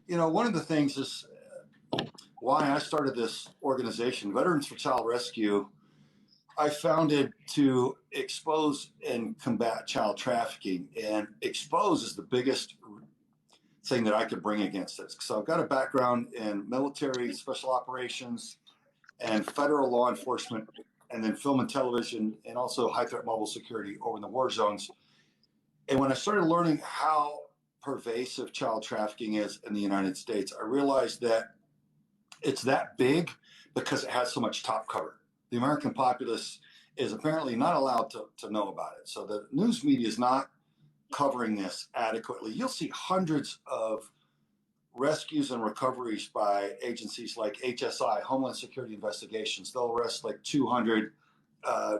one of the things is why I started this organization, Veterans for Child Rescue. I founded to expose and combat child trafficking, and expose is the biggest thing that I could bring against this. So I've got a background in military, special operations, and federal law enforcement, and then film and television, and also high threat mobile security over in the war zones. And when I started learning how pervasive child trafficking is in the United States, I realized that it's that big because it has so much top cover. The American populace is apparently not allowed to know about it. So the news media is not covering this adequately. You'll see hundreds of rescues and recoveries by agencies like HSI, Homeland Security Investigations. They'll arrest like 200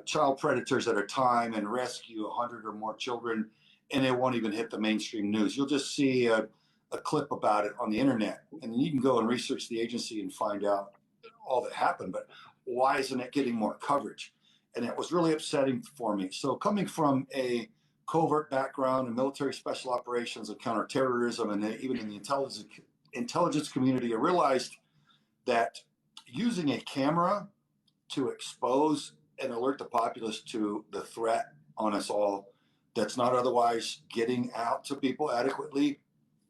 child predators at a time and rescue 100 or more children, and it won't even hit the mainstream news. You'll just see a clip about it on the internet, and you can go and research the agency and find out all that happened. But why isn't it getting more coverage? And it was really upsetting for me. So coming from a covert background in military special operations and counterterrorism, and even in the intelligence community, I realized that using a camera to expose and alert the populace to the threat on us all that's not otherwise getting out to people adequately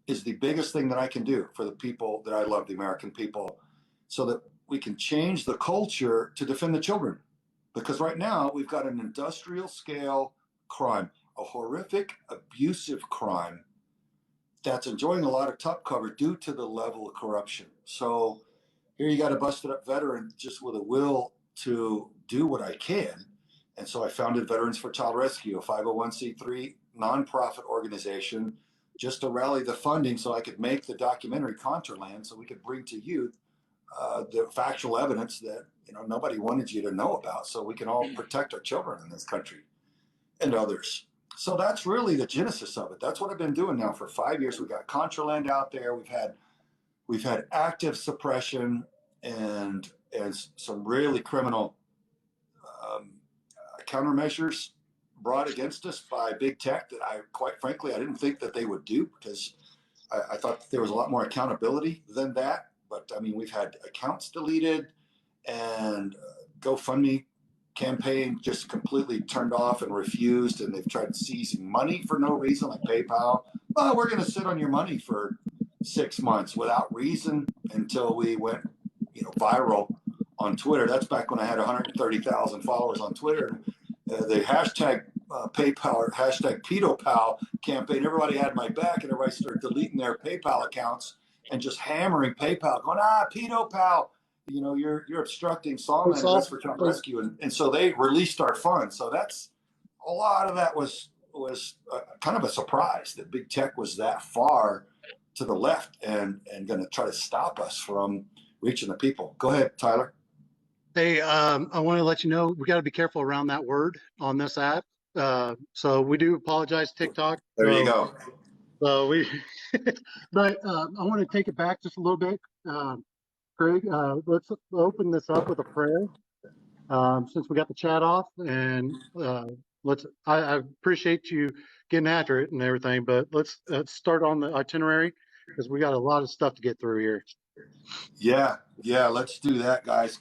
is the biggest thing that I can do for the people that I love, the American people, so that we can change the culture to defend the children. Because right now we've got an industrial scale crime, a horrific, abusive crime that's enjoying a lot of top cover due to the level of corruption. So here you got a busted up veteran just with a will to do what I can. And so I founded Veterans for Child Rescue, a 501c3 nonprofit organization, just to rally the funding so I could make the documentary Contraland, so we could bring to youth the factual evidence that nobody wanted you to know about, so we can all protect our children in this country and others. So that's really the genesis of it. That's what I've been doing now for 5 years. We've got Contraland out there. We've had active suppression and some really criminal countermeasures brought against us by big tech that quite frankly, I didn't think that they would do, because I thought that there was a lot more accountability than that. But I mean, we've had accounts deleted and GoFundMe campaign just completely turned off and refused, and they've tried seizing money for no reason, like PayPal. Oh, we're going to sit on your money for 6 months without reason, until we went viral on Twitter. That's back when I had 130,000 followers on Twitter. The hashtag PayPal or hashtag PedoPal campaign, everybody had my back, and everybody started deleting their PayPal accounts and just hammering PayPal, going, PedoPal, you're obstructing Sawman and for Child Rescue. And so they released our funds. So that's a lot of that was kind of a surprise that big tech was that far to the left and going to try to stop us from reaching the people. Go ahead, Tyler. Hey, I want to let you know we got to be careful around that word on this app. So we do apologize, TikTok. There you go. So but I want to take it back just a little bit. Craig, let's open this up with a prayer, since we got the chat off, and I appreciate you getting after it and everything, but let's start on the itinerary, because we got a lot of stuff to get through here. Yeah, let's do that, guys.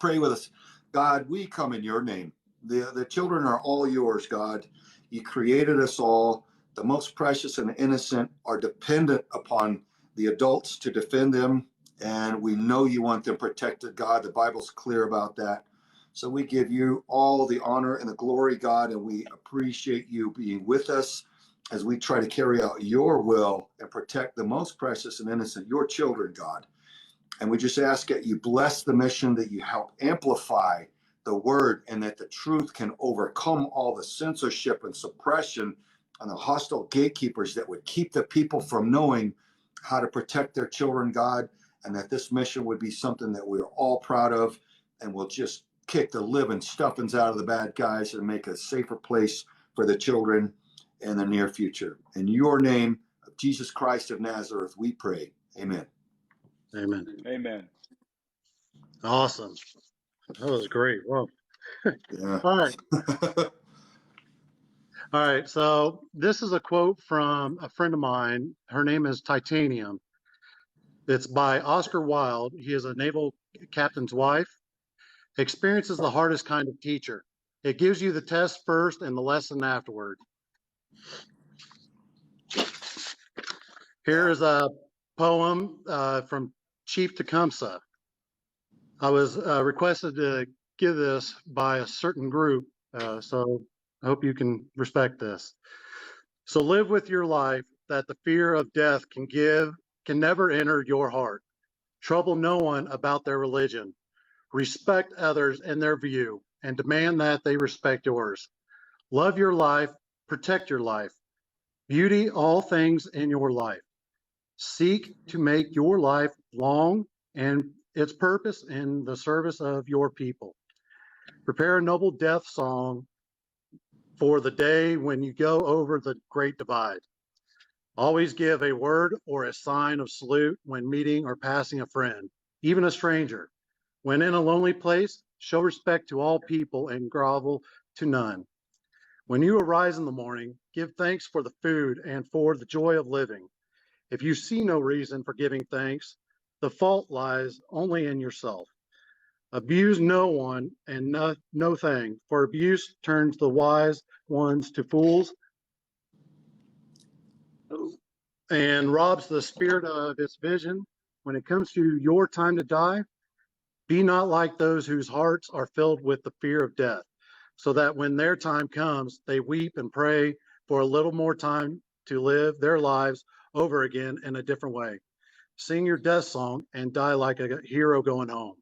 Pray with us. God, we come in your name. The children are all yours, God. You created us all. The most precious and innocent are dependent upon the adults to defend them, and we know you want them protected, God. The Bible's clear about that. So we give you all the honor and the glory, God, and we appreciate you being with us as we try to carry out your will and protect the most precious and innocent, your children, God. And we just ask that you bless the mission, that you help amplify the word, and that the truth can overcome all the censorship and suppression and the hostile gatekeepers that would keep the people from knowing how to protect their children, God, and that this mission would be something that we're all proud of, and will just kick the living stuffings out of the bad guys and make a safer place for the children in the near future. In your name, of Jesus Christ of Nazareth, we pray. Amen. Amen. Amen. Awesome. That was great. Well, yeah. all right. All right, so this is a quote from a friend of mine. Her name is Titanium. It's by Oscar Wilde. He is a naval captain's wife. Experience is the hardest kind of teacher. It gives you the test first and the lesson afterward. Here Yeah. is a poem from Chief Tecumseh. I was requested to give this by a certain group, so I hope you can respect this. So live with your life that the fear of death can never enter your heart. Trouble no one about their religion. Respect others and their view, and demand that they respect yours. Love your life, protect your life. Beauty all things in your life. Seek to make your life long and its purpose in the service of your people. Prepare a noble death song for the day when you go over the great divide. Always give a word or a sign of salute when meeting or passing a friend, even a stranger. When in a lonely place, show respect to all people and grovel to none. When you arise in the morning, give thanks for the food and for the joy of living. If you see no reason for giving thanks, the fault lies only in yourself. Abuse no one and no thing, for abuse turns the wise ones to fools and robs the spirit of its vision. When it comes to your time to die, be not like those whose hearts are filled with the fear of death, so that when their time comes, they weep and pray for a little more time to live their lives over again in a different way. Sing your death song and die like a hero going home.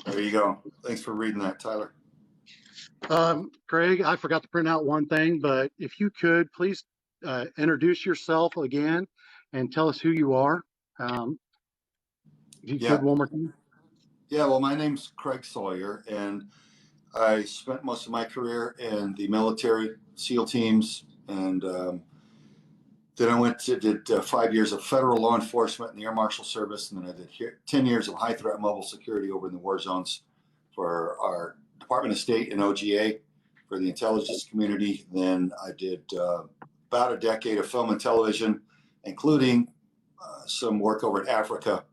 There you go. Thanks for reading that, Tyler. Craig, I forgot to print out one thing, but if you could please introduce yourself again and tell us who you are. If you could one more time. Yeah, well, my name's Craig Sawyer, and I spent most of my career in the military, SEAL teams, and then I did 5 years of federal law enforcement in the Air Marshal Service, and then I did 10 years of high threat mobile security over in the war zones for our Department of State and OGA for the intelligence community. Then I did about a decade of film and television, including some work over in Africa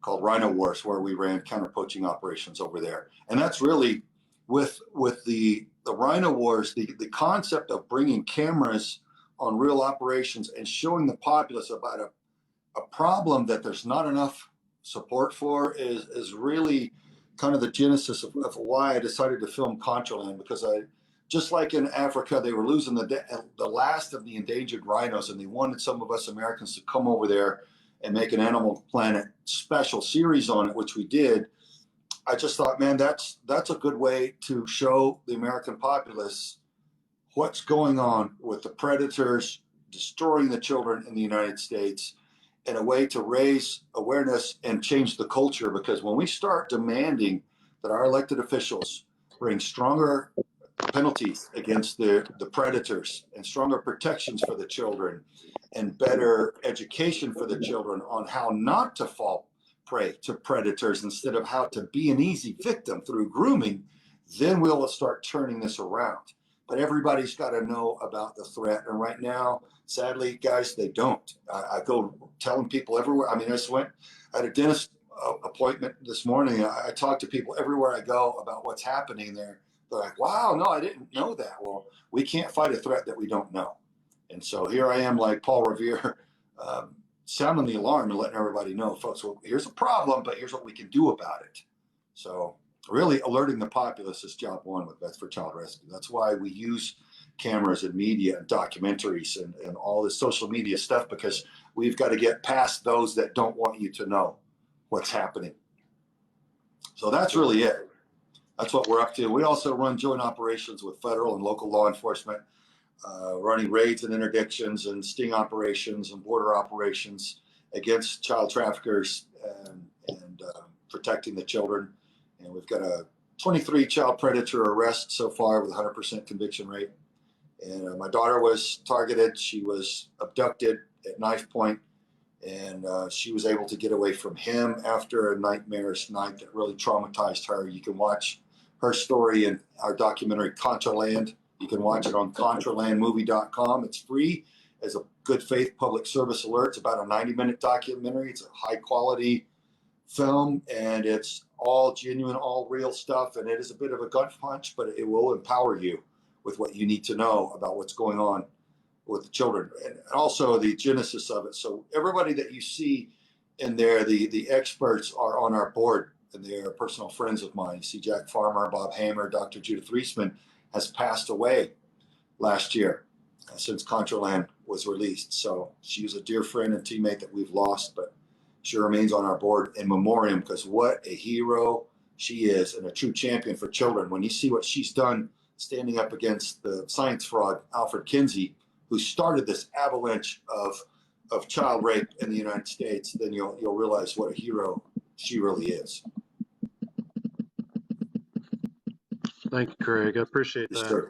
called Rhino Wars, where we ran counter-poaching operations over there. And that's really with the Rhino Wars, the concept of bringing cameras on real operations and showing the populace about a problem that there's not enough support for is really kind of the genesis of why I decided to film Contraland, because just like in Africa, they were losing the last of the endangered rhinos, and they wanted some of us Americans to come over there and make an Animal Planet special series on it, which we did. I just thought, man, that's a good way to show the American populace what's going on with the predators destroying the children in the United States, and a way to raise awareness and change the culture. Because when we start demanding that our elected officials bring stronger penalties against the predators and stronger protections for the children and better education for the children on how not to fall prey to predators instead of how to be an easy victim through grooming, then we'll start turning this around. But everybody's got to know about the threat. And right now, sadly, guys, they don't. I go telling people everywhere. I mean, I had a dentist appointment this morning. I talk to people everywhere I go about what's happening there. They're like, wow, no, I didn't know that. Well, we can't fight a threat that we don't know. And so here I am, like Paul Revere, sounding the alarm and letting everybody know, folks, well, here's a problem, but here's what we can do about it. So really alerting the populace is job one with Vets for Child Rescue. That's why we use cameras and media and documentaries and all this social media stuff, because we've got to get past those that don't want you to know what's happening. So that's really it. That's what we're up to. We also run joint operations with federal and local law enforcement, running raids and interdictions and sting operations and border operations against child traffickers and protecting the children. And we've got a 23 child predator arrests so far with a 100% conviction rate. And my daughter was targeted. She was abducted at knife point, and she was able to get away from him after a nightmarish night that really traumatized her. You can watch her story in our documentary Contraland You can watch it on contralandmovie.com. It's free as a good faith public service alert. It's about a 90-minute documentary. It's a high quality film, and it's all genuine, all real stuff. And it is a bit of a gut punch, but it will empower you with what you need to know about what's going on with the children, and also the genesis of it. So everybody that you see in there, the experts are on our board, and they are personal friends of mine. You see Jack Farmer, Bob Hamer, Dr. Judith Reisman has passed away last year since Contraland was released. So she was a dear friend and teammate that we've lost, but she remains on our board in memoriam, because what a hero she is, and a true champion for children. When you see what she's done standing up against the science fraud, Alfred Kinsey, who started this avalanche of child rape in the United States, then you'll realize what a hero she really is. Thank you, Craig. I appreciate Yes, that. sir.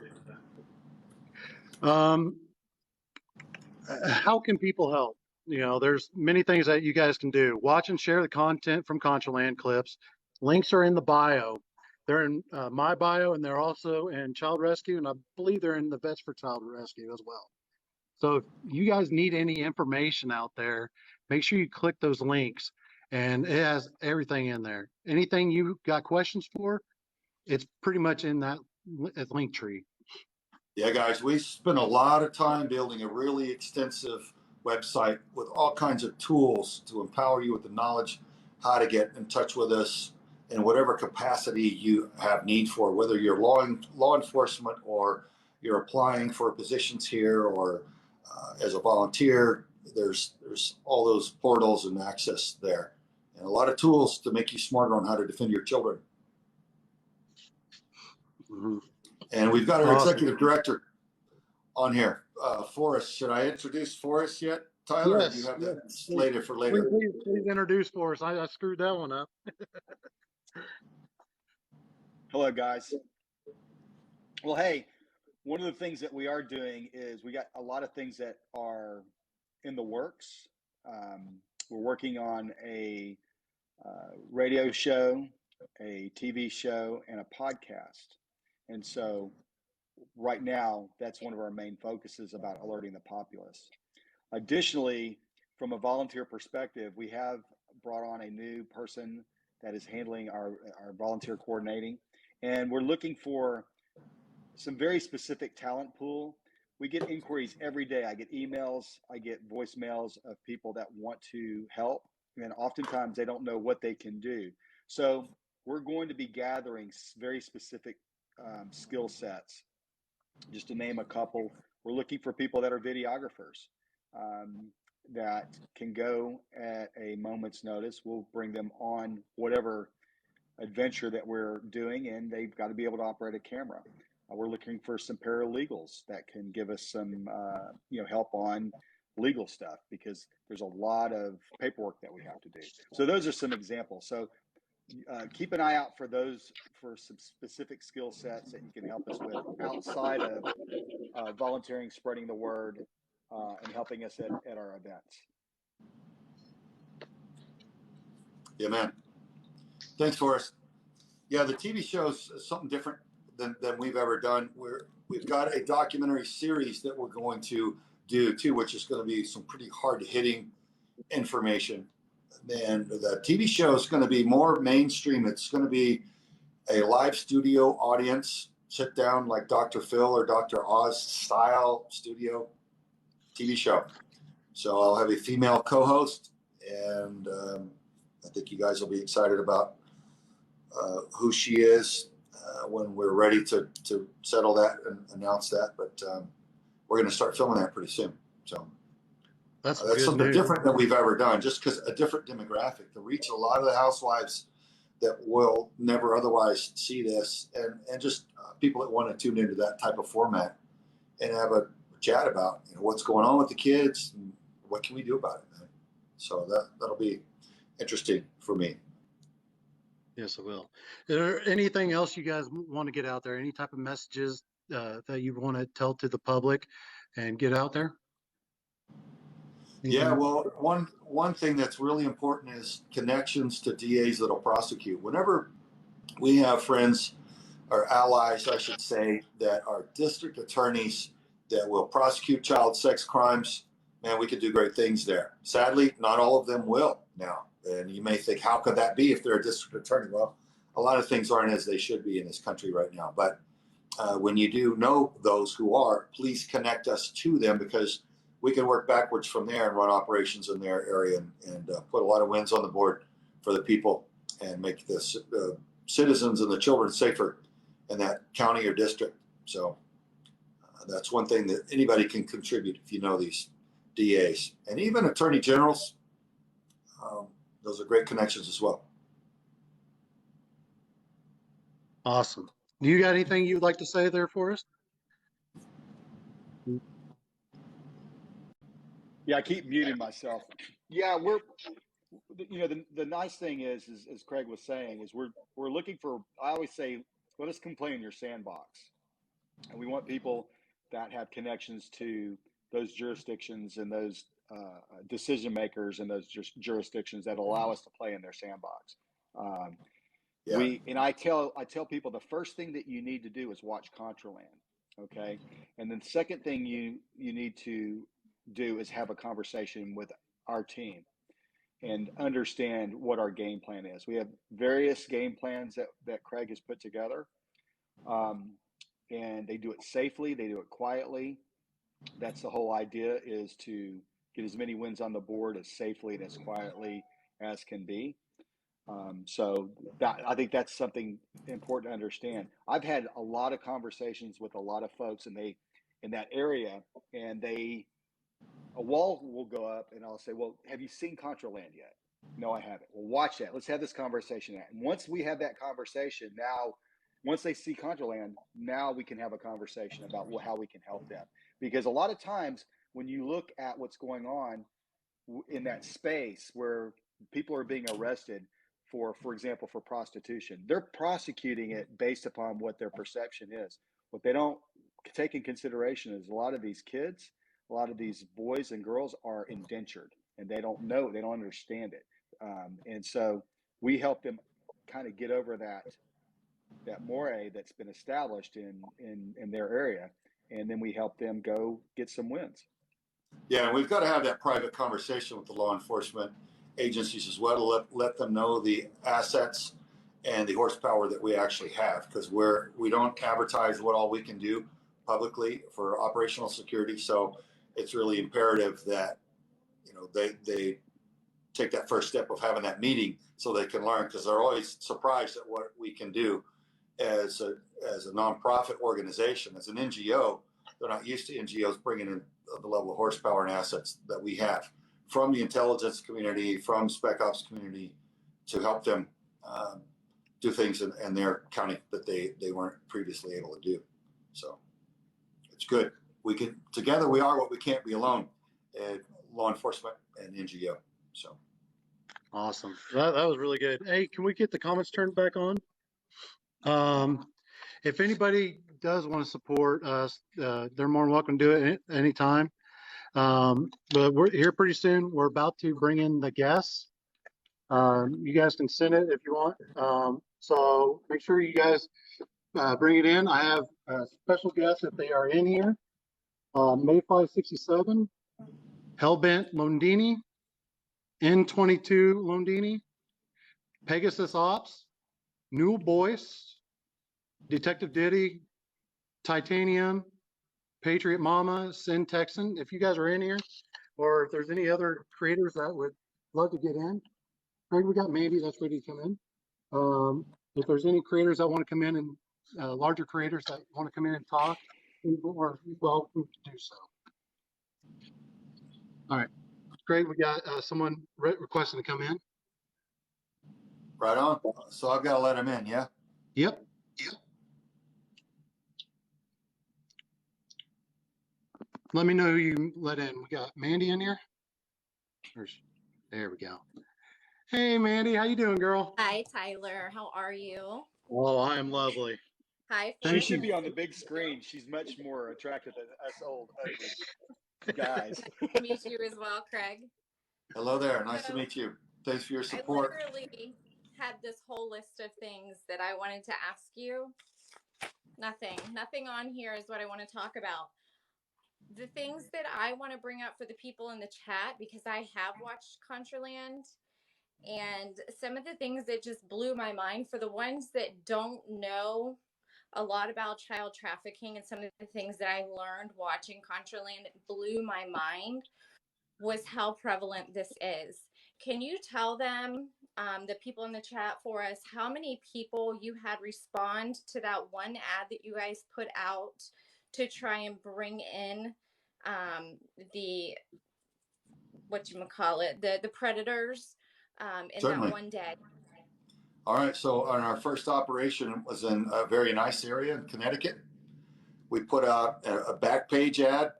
How can people help? You know, there's many things that you guys can do. Watch and share the content from Contraland clips. Links are in the bio. They're in my bio, and they're also in Child Rescue, and I believe they're in the Vets for Child Rescue as well. So if you guys need any information out there, make sure you click those links, and it has everything in there. Anything you got questions for, it's pretty much in that link tree. Yeah, guys, we spent a lot of time building a really extensive website with all kinds of tools to empower you with the knowledge how to get in touch with us in whatever capacity you have need for, whether you're law enforcement, or you're applying for positions here, or as a volunteer. There's all those portals and access there, and a lot of tools to make you smarter on how to defend your children. Mm-hmm. And we've got our Awesome. executive director on here, Forrest. Should I introduce Forrest yet, Tyler? Yes, or do you have yes, that slated for later? Please introduce Forrest. I screwed that one up. Hello, guys. Well, hey, one of the things that we are doing is we got a lot of things that are in the works. We're working on a radio show, a TV show, and a podcast. And so right now, that's one of our main focuses about alerting the populace. Additionally, from a volunteer perspective, we have brought on a new person that is handling our volunteer coordinating. And we're looking for some very specific talent pool. We get inquiries every day. I get emails, I get voicemails of people that want to help, and oftentimes they don't know what they can do. So we're going to be gathering very specific skill sets. Just to name a couple, we're looking for people that are videographers that can go at a moment's notice. We'll bring them on whatever adventure that we're doing, and they've got to be able to operate a camera. We're looking for some paralegals that can give us some help on legal stuff, because there's a lot of paperwork that we have to do. So those are some examples. So keep an eye out for those, for some specific skill sets that you can help us with outside of volunteering, spreading the word, and helping us at our events. Yeah, man. Thanks, Forrest. Yeah, the TV show is something different than we've ever done. We've got a documentary series that we're going to do too, which is going to be some pretty hard-hitting information. And the TV show is going to be more mainstream. It's going to be a live studio audience, sit down like Dr. Phil or Dr. Oz style studio TV show. So I'll have a female co-host, and I think you guys will be excited about who she is when we're ready to settle that and announce that. But we're going to start filming that pretty soon. So that's something different than we've ever done, just because a different demographic to reach a lot of the housewives that will never otherwise see this, and just people that want to tune into that type of format and have a chat about what's going on with the kids and what can we do about it, man. So that'll be interesting for me. Yes, it will. Is there anything else you guys want to get out there? Any type of messages that you want to tell to the public and get out there? Yeah, well, one thing that's really important is connections to DAs that'll prosecute. Whenever we have friends or allies, I should say, that are district attorneys that will prosecute child sex crimes, man, we could do great things there. Sadly, not all of them will now. And you may think, how could that be if they're a district attorney? Well, a lot of things aren't as they should be in this country right now. But when you do know those who are, please connect us to them, because we can work backwards from there and run operations in their area and put a lot of wins on the board for the people and make the citizens and the children safer in that county or district. So that's one thing that anybody can contribute if you know these DAs and even attorney generals. Those are great connections as well. Awesome. Do you got anything you'd like to say there for us? Yeah, I keep muting myself. Yeah, we're, you know, the nice thing is as Craig was saying, is we're looking for, I always say, let us complain in your sandbox. And we want people that have connections to those jurisdictions and those decision makers and those jurisdictions that allow us to play in their sandbox. I tell people the first thing that you need to do is watch Contraland, okay? And then the second thing you need to do is have a conversation with our team and understand what our game plan is. We have various game plans that Craig has put together. And they do it safely, they do it quietly. That's the whole idea, is to get as many wins on the board as safely and as quietly as can be. So I think that's something important to understand. I've had a lot of conversations with a lot of folks in that area, and a wall will go up and I'll say, well, have you seen Contraland yet? No, I haven't. Well, watch that. Let's have this conversation. And once we have that conversation, once they see Contraland, now we can have a conversation about how we can help them. Because a lot of times when you look at what's going on in that space where people are being arrested for example, for prostitution, they're prosecuting it based upon what their perception is. What they don't take in consideration is a lot of these kids, a lot of these boys and girls are indentured, and they don't know, they don't understand it. And so we help them kind of get over that moray that's been established in their area, and then we help them go get some wins. Yeah, and we've got to have that private conversation with the law enforcement agencies as well to let them know the assets and the horsepower that we actually have, because we don't advertise what all we can do publicly for operational security. So it's really imperative that they take that first step of having that meeting so they can learn, because they're always surprised at what we can do as a nonprofit organization. As an NGO, they're not used to NGOs bringing in the level of horsepower and assets that we have from the intelligence community, from spec ops community, to help them do things in their county that they weren't previously able to do. So it's good. Together we are what we can't be alone, law enforcement and NGO. So awesome. That was really good. Hey, can we get the comments turned back on? If anybody does want to support us, they're more than welcome to do it anytime. But we're here pretty soon. We're about to bring in the guests. You guys can send it if you want. So make sure you guys bring it in. I have special guests if they are in here. Mayfly 67, Hellbent Londini, N22 Londini, Pegasus Ops, Newell Boyce, Detective Diddy, Titanium, Patriot Mama, Sin Texan. If you guys are in here, or if there's any other creators that would love to get in. Craig, we got Mandy that's ready to come in. If there's any creators that want to come in, and larger creators that want to come in and talk, we're welcome to do so. All right, Craig, we got someone requesting to come in. Right on. So I've got to let him in, yeah? Yep. Let me know who you let in. We got Mandy in here. There we go. Hey, Mandy, how you doing, girl? Hi, Tyler. How are you? Oh, I am lovely. Hi. She should be on the big screen. She's much more attractive than us old ugly guys. Nice to meet you as well, Craig. Hello there. Nice to meet you. Thanks for your support. I literally had this whole list of things that I wanted to ask you, Nothing on here is what I want to talk about. The things that I want to bring up for the people in the chat, because I have watched Contraland, and some of the things that just blew my mind for the ones that don't know a lot about child trafficking, and some of the things that I learned watching Contraland blew my mind, was how prevalent this is. Can you tell them, the people in the chat for us, how many people you had respond to that one ad that you guys put out to try and bring in the, the predators in Certainly. that one day? All right. So on our first operation was in a very nice area in Connecticut. We put out a back page ad.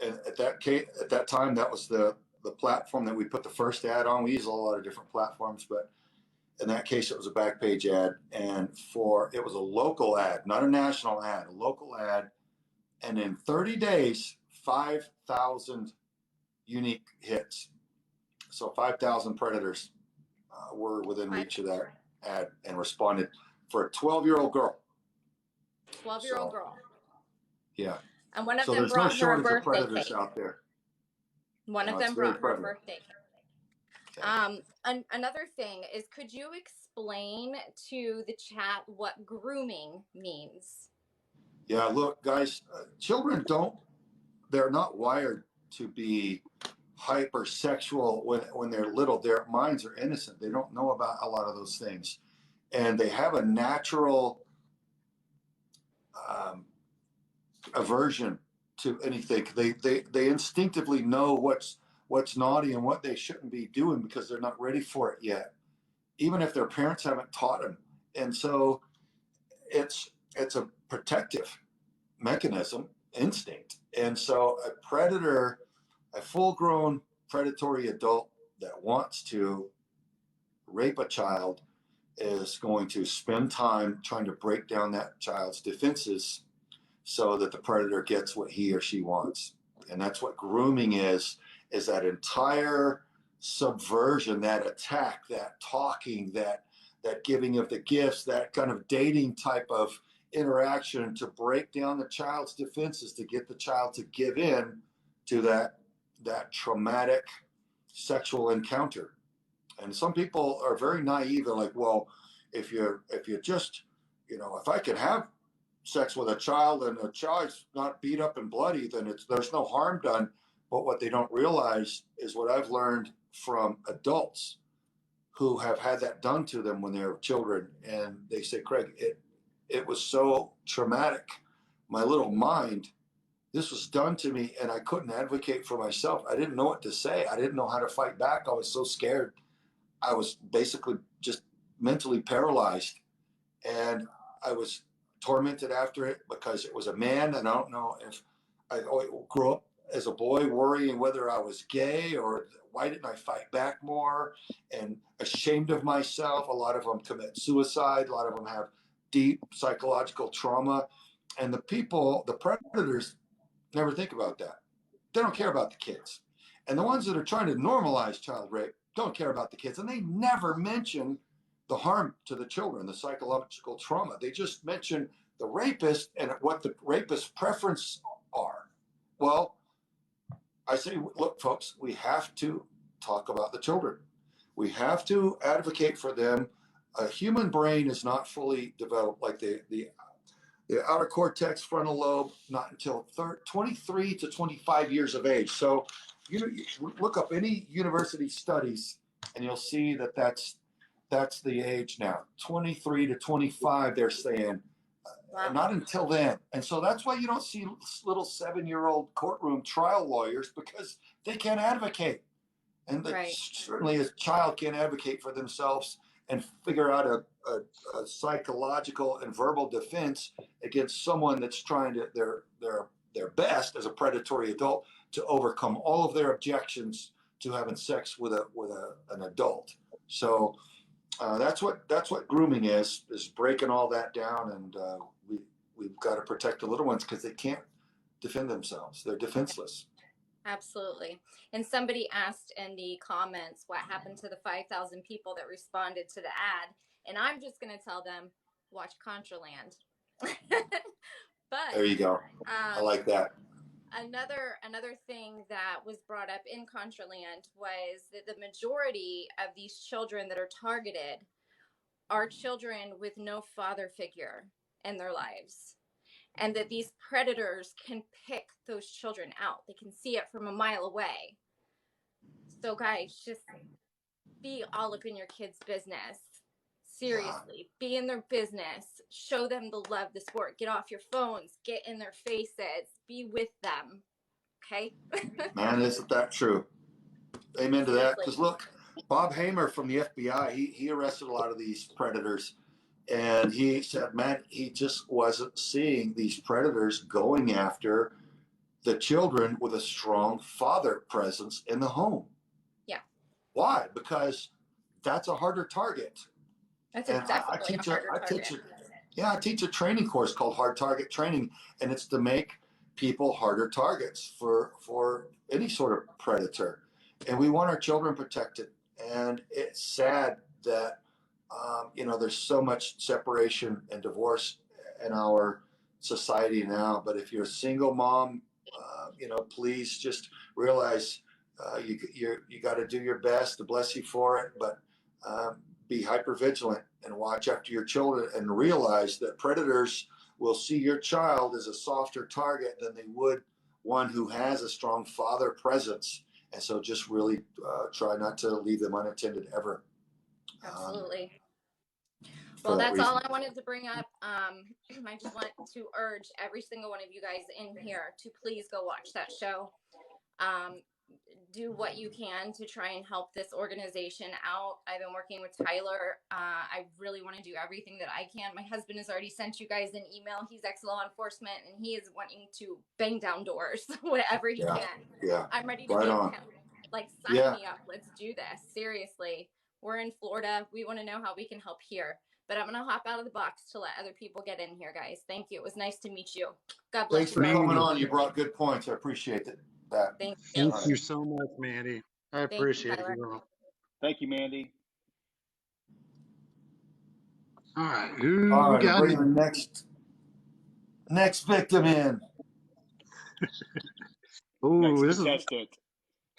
And at that time, that was the platform that we put the first ad on. We use a lot of different platforms, but in that case, it was a back page ad. And it was a local ad, not a national ad, a local ad. And in 30 days, 5,000 unique hits. So 5,000 predators were within reach of that ad and responded for a 12-year-old girl. 12-year-old girl. Yeah. And one of So them there's no brought her a shortage of birthday predators cake. out there. One of it's them very brought her a prevalent. birthday cake. Okay. Another thing is, could you explain to the chat what grooming means? Yeah, look, guys, children they're not wired to be hypersexual when they're little. Their minds are innocent. They don't know about a lot of those things. And they have a natural aversion to anything. They instinctively know what's naughty and what they shouldn't be doing because they're not ready for it yet, even if their parents haven't taught them. And so it's a protective mechanism, instinct. And so a full-grown predatory adult that wants to rape a child is going to spend time trying to break down that child's defenses so that the predator gets what he or she wants. And that's what grooming is that entire subversion, that attack, that talking, that giving of the gifts, that kind of dating type of interaction to break down the child's defenses, to get the child to give in to that traumatic sexual encounter. And some people are very naive and like, well, if you just, if I can have sex with a child and the child's not beat up and bloody, then there's no harm done. But what they don't realize is what I've learned from adults who have had that done to them when they were children. And they say, Craig, it was so traumatic. My little mind, this was done to me and I couldn't advocate for myself. I didn't know what to say. I didn't know how to fight back. I was so scared. I was basically just mentally paralyzed. And I was tormented after it because it was a man. And I don't know if I grew up as a boy worrying whether I was gay or why didn't I fight back more, and ashamed of myself. A lot of them commit suicide. A lot of them have deep psychological trauma. And the predators never think about that. They don't care about the kids. And the ones that are trying to normalize child rape don't care about the kids. And they never mention the harm to the children, the psychological trauma. They just mention the rapist and what the rapist's preferences are. Well, I say, look, folks, we have to talk about the children. We have to advocate for them. A human brain is not fully developed, like the outer cortex, frontal lobe, not until 23 to 25 years of age. So you look up any university studies and you'll see that that's the age now. 23 to 25, they're saying. Wow. Not until then. And so that's why you don't see little 7-year-old courtroom trial lawyers, because they can't advocate. And certainly a child can't advocate for themselves and figure out a psychological and verbal defense against someone that's trying to their best as a predatory adult to overcome all of their objections to having sex with an adult. So that's what grooming is breaking all that down, and we've got to protect the little ones because they can't defend themselves. They're defenseless. Absolutely. And somebody asked in the comments what happened to the 5,000 people that responded to the ad. And I'm just going to tell them, watch Contraland. But There you go. I like that. Another thing that was brought up in Contraland was that the majority of these children that are targeted are children with no father figure in their lives, and that these predators can pick those children out. They can see it from a mile away. So guys, just be all up in your kids' business. Seriously, be in their business. Show them the love, the sport. Get off your phones. Get in their faces. Be with them. Okay? Man, isn't that true? Amen to that. Seriously. Because look, Bob Hamer from the FBI, he arrested a lot of these predators. And he said, man, he just wasn't seeing these predators going after the children with a strong father presence in the home. Yeah. Why? Because that's a harder target. That's And definitely a harder target. I teach a training course called Hard Target Training, and it's to make people harder targets for any sort of predator. And we want our children protected. And it's sad that there's so much separation and divorce in our society now. But if you're a single mom, please just realize you got to do your best. To bless you for it, but be hyper vigilant and watch after your children, and realize that predators will see your child as a softer target than they would one who has a strong father presence. And so just really try not to leave them unattended ever. Absolutely. Well, that's all I wanted to bring up. I just want to urge every single one of you guys in here to please go watch that show. Do what you can to try and help this organization out. I've been working with Tyler. I really want to do everything that I can. My husband has already sent you guys an email. He's ex-law enforcement, and he is wanting to bang down doors, whatever he can. Yeah. I'm ready to Right meet on. him. Like, sign me up. Let's do this. Seriously. We're in Florida. We want to know how we can help here. But I'm going to hop out of the box to let other people get in here, guys. Thank you. It was nice to meet you. God bless you. Thanks for coming on. You brought good points. I appreciate that. Thank you so much, Mandy. I appreciate you. Thank you, Mandy. All right. All right, bring the next victim in. Oh, this is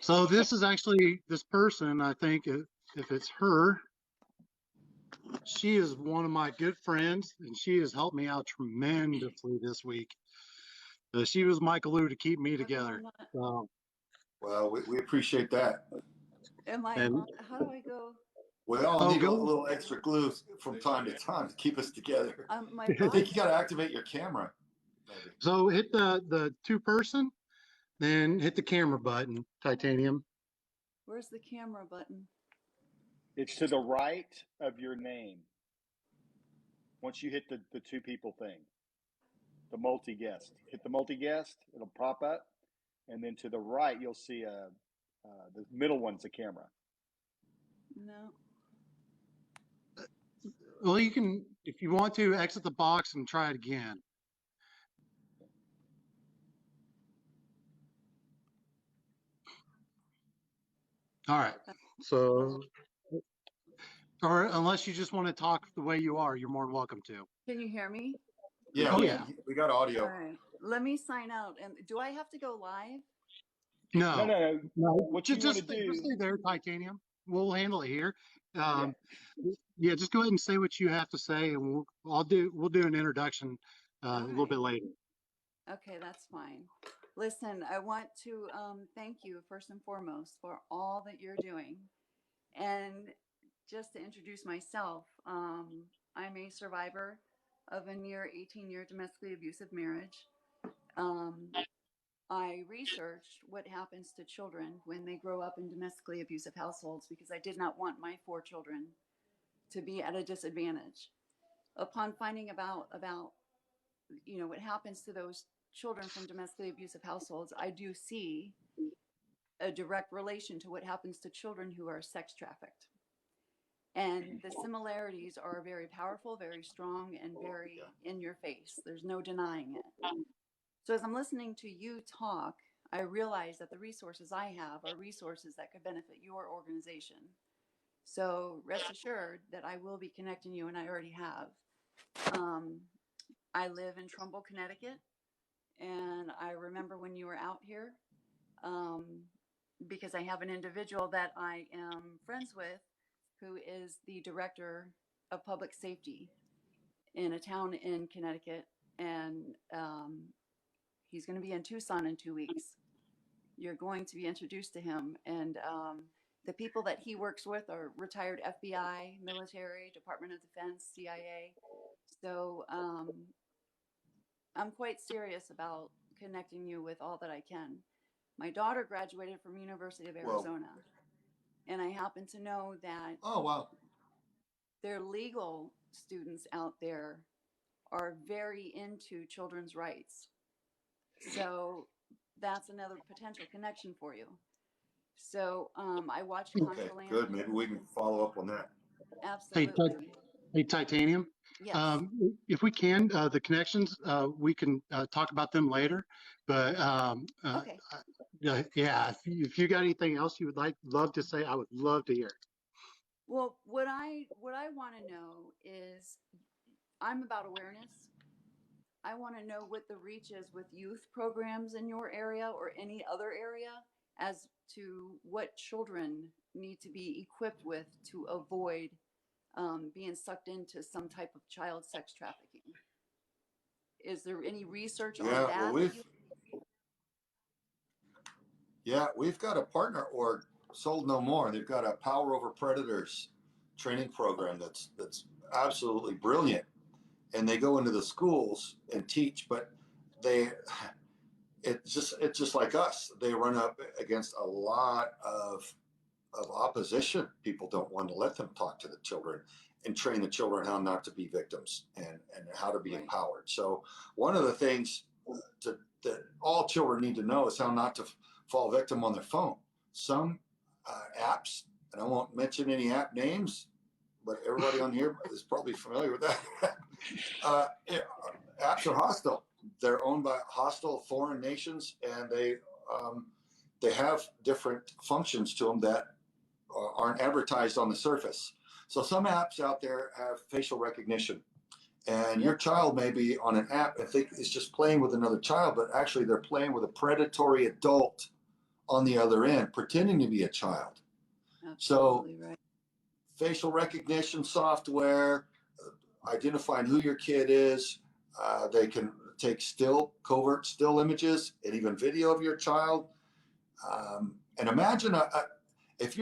so. This is actually this person. I think if it's her, she is one of my good friends, and she has helped me out tremendously this week. She was my glue to keep me together. Well, we appreciate that. How do I go? We all need a little extra glue from time to time to keep us together. I think you got to activate your camera. Maybe. So hit the two-person, then hit the camera button, Titanium. Where's the camera button? It's to the right of your name. Once you hit the two people thing, the multi-guest. Hit the multi-guest, it'll pop up. And then to the right, you'll see the middle one's a camera. No. Well, you can, if you want to, exit the box and try it again. All right. So, or unless you just want to talk the way you are, you're more than welcome to. Can you hear me? Yeah. Oh, yeah. We got audio. All right. Let me sign out. And do I have to go live? No. What you want to do? Just stay there, Titanium. We'll handle it here. Yeah, just go ahead and say what you have to say, and we'll do an introduction a little bit later. Okay, that's fine. Listen, I want to thank you first and foremost for all that you're doing. And just to introduce myself, I'm a survivor of a near 18-year domestically abusive marriage. I researched what happens to children when they grow up in domestically abusive households because I did not want my 4 children to be at a disadvantage. Upon finding about what happens to those children from domestically abusive households, I do see a direct relation to what happens to children who are sex trafficked. And the similarities are very powerful, very strong, and very in your face. There's no denying it. So as I'm listening to you talk, I realize that the resources I have are resources that could benefit your organization. So rest assured that I will be connecting you, and I already have. I live in Trumbull, Connecticut, and I remember when you were out here, because I have an individual that I am friends with who is the director of public safety in a town in Connecticut, and he's going to be in Tucson in 2 weeks. You're going to be introduced to him, and the people that he works with are retired FBI, military, Department of Defense, CIA. So I'm quite serious about connecting you with all that I can. My daughter graduated from University of Arizona, and I happen to know that Oh, wow. their legal students out there are very into children's rights. So that's another potential connection for you. So I watched Okay, Contraland. good. Maybe we can follow up on that. Absolutely. Hey, Titanium. Yes. If we can, the connections, we can talk about them later. But Okay. yeah, if you got anything else you would love to say, I would love to hear. Well, what I want to know is, I'm about awareness. I want to know what the reach is with youth programs in your area or any other area as to what children need to be equipped with to avoid being sucked into some type of child sex trafficking. Is there any research on Yeah, that? well, we've got a partner org, Sold No More. They've got a Power Over Predators training program that's absolutely brilliant, and they go into the schools and teach. But it's just like us. They run up against a lot of opposition. People don't want to let them talk to the children and train the children how not to be victims and how to be empowered. So one of the things that all children need to know is how not to fall victim on their phone. Some apps, and I won't mention any app names, but everybody on here is probably familiar with that. Apps are hostile. They're owned by hostile foreign nations, and they have different functions to them that aren't advertised on the surface. So some apps out there have facial recognition, and your child may be on an app and think it's just playing with another child, but actually they're playing with a predatory adult on the other end, pretending to be a child. Absolutely So right. facial recognition software, identifying who your kid is. They can take covert still images and even video of your child. And imagine if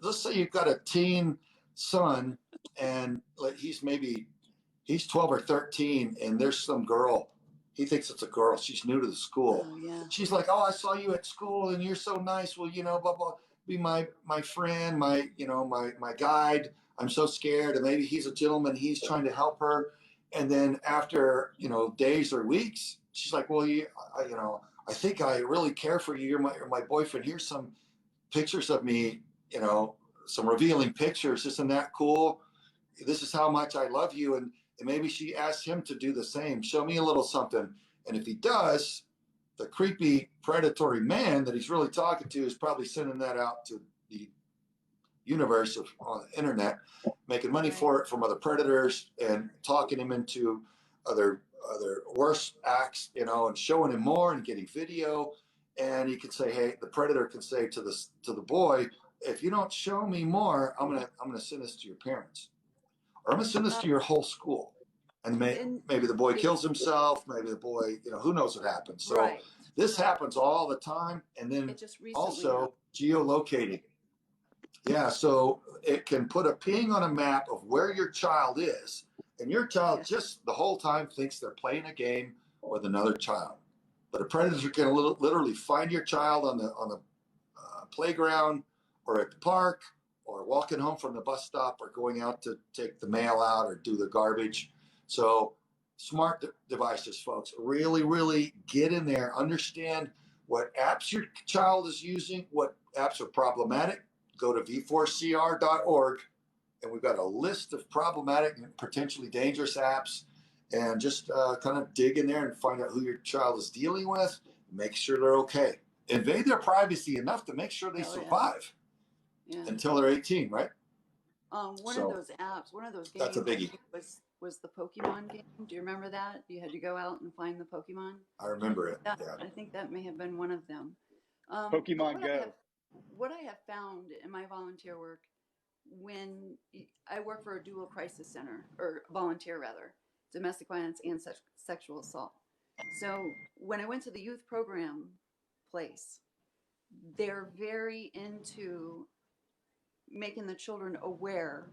let's say you've got a teen son, and he's 12 or 13, and there's some girl. He thinks it's a girl. She's new to the school. Oh, yeah. She's like, "Oh, I saw you at school, and you're so nice. Well, blah blah. Be my friend, my guide. I'm so scared." And maybe he's a gentleman. He's trying to help her. And then after days or weeks, she's like, "Well, I think I really care for you. You're my boyfriend. Here's some pictures of me, some revealing pictures. Isn't that cool? This is how much I love you." And maybe she asks him to do the same. Show me a little something. And if he does, the creepy predatory man that he's really talking to is probably sending that out to the universe on the internet, making money for it from other predators and talking him into other worse acts, and showing him more and getting video. And he could say, hey, the predator can say to the boy, if you don't show me more, I'm gonna send this to your parents, or I'm gonna send this to your whole school. And maybe the boy kills himself. Maybe the boy, who knows what happens. So this happens all the time. And then also geolocating. Yeah, so it can put a ping on a map of where your child is, and your child just the whole time thinks they're playing a game with another child. But a predator can literally find your child on the playground, or at the park, or walking home from the bus stop, or going out to take the mail out or do the garbage. So smart devices, folks, really, really get in there, understand what apps your child is using, what apps are problematic. Go to v4cr.org, and we've got a list of problematic and potentially dangerous apps, and just kind of dig in there and find out who your child is dealing with, make sure they're okay. Invade their privacy enough to make sure they survive until they're 18, right? One of those apps, one of those games that's a biggie. was the Pokemon game. Do you remember that? You had to go out and find the Pokemon. I remember it. Yeah, Yeah. I think that may have been one of them. Pokemon Go. What I have found in my volunteer work, when I work for a dual crisis center, or volunteer rather, domestic violence and sexual assault. So when I went to the youth program place, they're very into making the children aware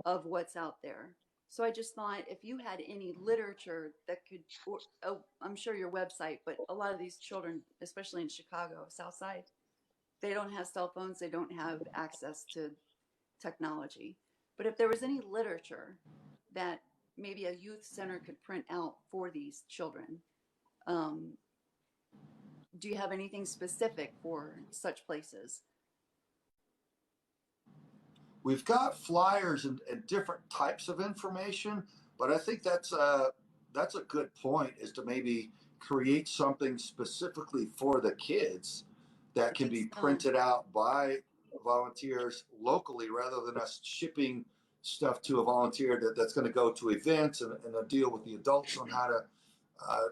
of what's out there. So I just thought if you had any literature that could, I'm sure your website, but a lot of these children, especially in Chicago, South Side, they don't have cell phones, they don't have access to technology. But if there was any literature that maybe a youth center could print out for these children, do you have anything specific for such places? We've got flyers and different types of information, but I think that's a good point, is to maybe create something specifically for the kids that can be printed out by volunteers locally, rather than us shipping stuff to a volunteer that's going to go to events and deal with the adults on how to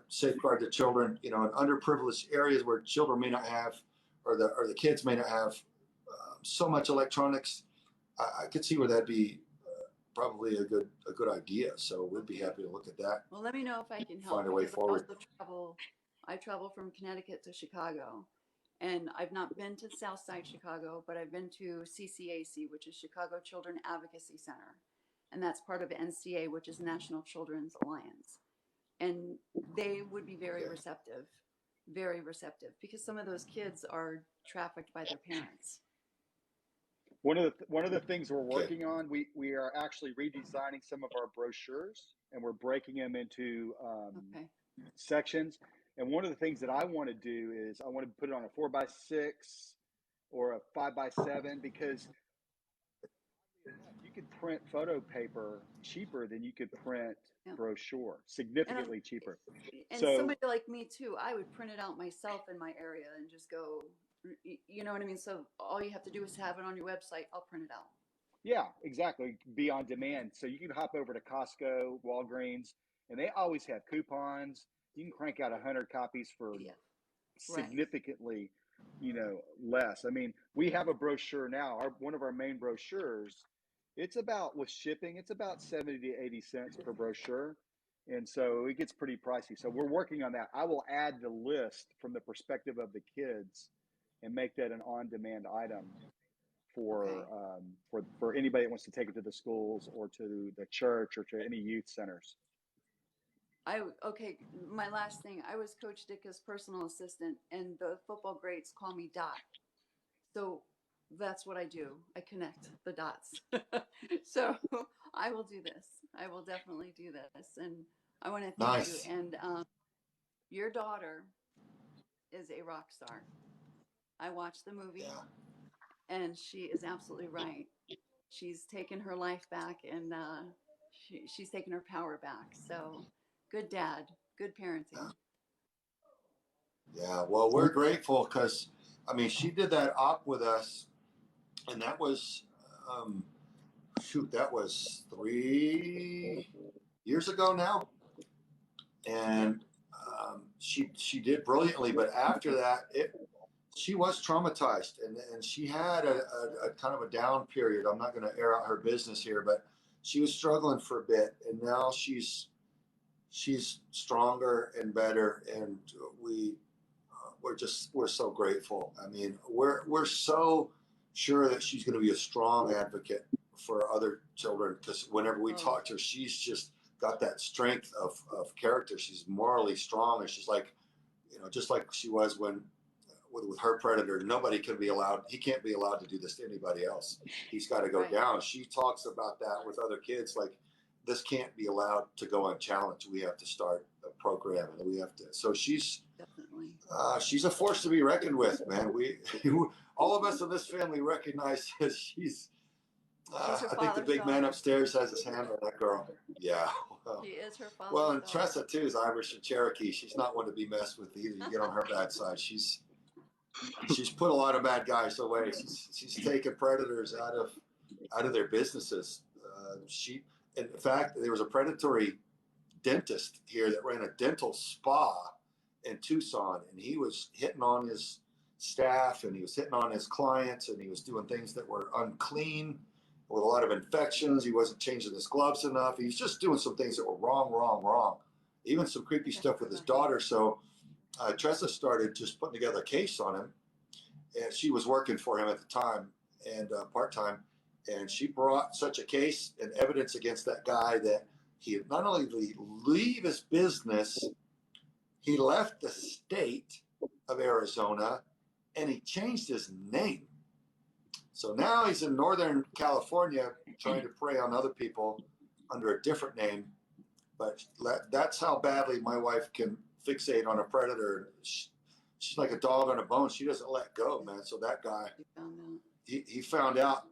safeguard the children, in underprivileged areas where children may not have, or the kids may not have so much electronics. I could see where that'd be probably a good idea. So we'd be happy to look at that. Well, let me know if I can help. Find a way forward. I travel from Connecticut to Chicago, and I've not been to Southside Chicago, but I've been to CCAC, which is Chicago Children Advocacy Center, and that's part of NCA, which is National Children's Alliance, and they would be very receptive, because some of those kids are trafficked by their parents. One of the things we're working on, we are actually redesigning some of our brochures, and we're breaking them into sections. And one of the things that I want to do is I want to put it on a 4x6 or a 5x7, because you could print photo paper cheaper than you could print brochure, significantly cheaper. And so, somebody like me too, I would print it out myself in my area and just go, you know what I mean? So all you have to do is have it on your website. I'll print it out. Yeah, exactly. Be on demand. So you can hop over to Costco, Walgreens, and they always have coupons. You can crank out 100 copies for significantly, less. I mean, we have a brochure now. One of our main brochures, it's about, with shipping, it's about 70 to 80 cents per brochure. And so it gets pretty pricey. So we're working on that. I will add the list from the perspective of the kids and make that an on-demand item for anybody that wants to take it to the schools or to the church or to any youth centers. My last thing, I was Coach Dicka's personal assistant, and the football greats call me Dot. So that's what I do. I connect the dots. So I will do this. I will definitely do this. And I want to thank you. And your daughter is a rock star. I watched the movie, and she is absolutely right. She's taken her life back, and she's taken her power back. So good dad, good parenting. Yeah, well, we're grateful because, she did that op with us, and that was, that was 3 years ago now. And she did brilliantly, but after that, she was traumatized, and she had a kind of a down period. I'm not going to air out her business here, but she was struggling for a bit, and now she's stronger and better, and we're so grateful. We're so sure that she's going to be a strong advocate for other children, because whenever we talk to her, she's just got that strength of character. She's morally strong, and she's like, just like she was with her predator. Nobody can be allowed. He can't be allowed to do this to anybody else. He's got to go down. She talks about that with other kids. Like, this can't be allowed to go unchallenged. We have to start a program, and we have to. So she's a force to be reckoned with, man. All of us in this family recognize that she's. I think the big man upstairs has his hand on that girl. Yeah. She is her father's Well, and daughter. Tressa too is Irish and Cherokee. She's not one to be messed with either. You get on her bad side. She's put a lot of bad guys away. She's taken predators out of their businesses. In fact, there was a predatory dentist here that ran a dental spa in Tucson, and he was hitting on his staff, and he was hitting on his clients, and he was doing things that were unclean with a lot of infections. He wasn't changing his gloves enough. He was just doing some things that were wrong. Even some creepy stuff with his daughter. So Tressa started just putting together a case on him, and she was working for him at the time and part-time, and she brought such a case and evidence against that guy that he not only leave his business, he left the state of Arizona, and he changed his name. So now he's in Northern California trying to prey on other people under a different name. But that's how badly my wife can fixate on a predator. She's like a dog on a bone. She doesn't let go, man. So that guy, he found out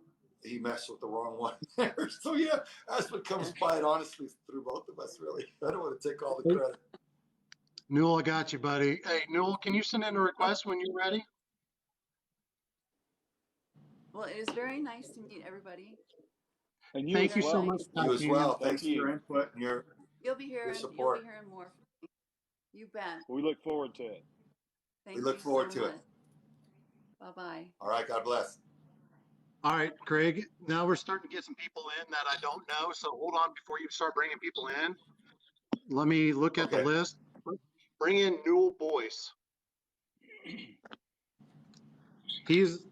he messed with the wrong one there. So yeah, that's what comes by it honestly through both of us, really. I don't want to take all the credit. Newell, I got you, buddy. Hey, Newell, can you send in a request when you're ready? Well, it is very nice to meet everybody. And you Thank as you so well. much. You as well. Thank Thanks for you. your input and your You'll be hearing support. more from me. You bet. We look forward to it. Thank We look you forward so to much. it. Bye-bye. All right. God bless. All right, Craig, now we're starting to get some people in that I don't know. So hold on before you start bringing people in. Let me look at the Okay. list. Bring in Newell Boyce.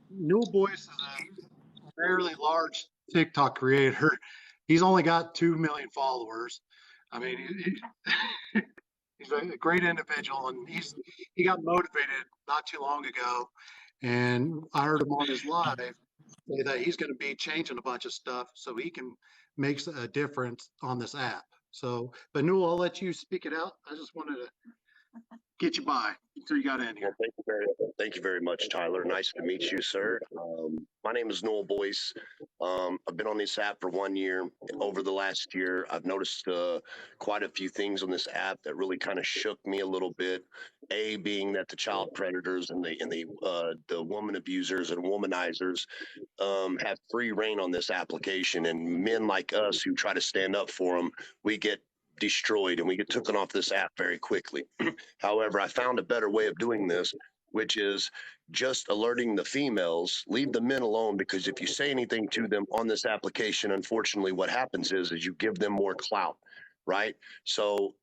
Newell Boyce is a fairly large TikTok creator. He's only got 2 million followers. I mean, he's a great individual, and he got motivated not too long ago, and I heard him on his live say that he's going to be changing a bunch of stuff so he can make a difference on this app. So, but Newell, I'll let you speak it out. I just wanted to get you by until you got in here. Well, thank you very much, Tyler. Nice to meet you, sir. My name is Newell Boyce. I've been on this app for 1 year. Over the last year, I've noticed quite a few things on this app that really kind of shook me a little bit. A, being that the child predators and the woman abusers and womanizers have free reign on this application, and men like us who try to stand up for them, we get destroyed and we get taken off this app very quickly. However, I found a better way of doing this, which is just alerting the females, leave the men alone, because if you say anything to them on this application, unfortunately, what happens is you give them more clout, right? So,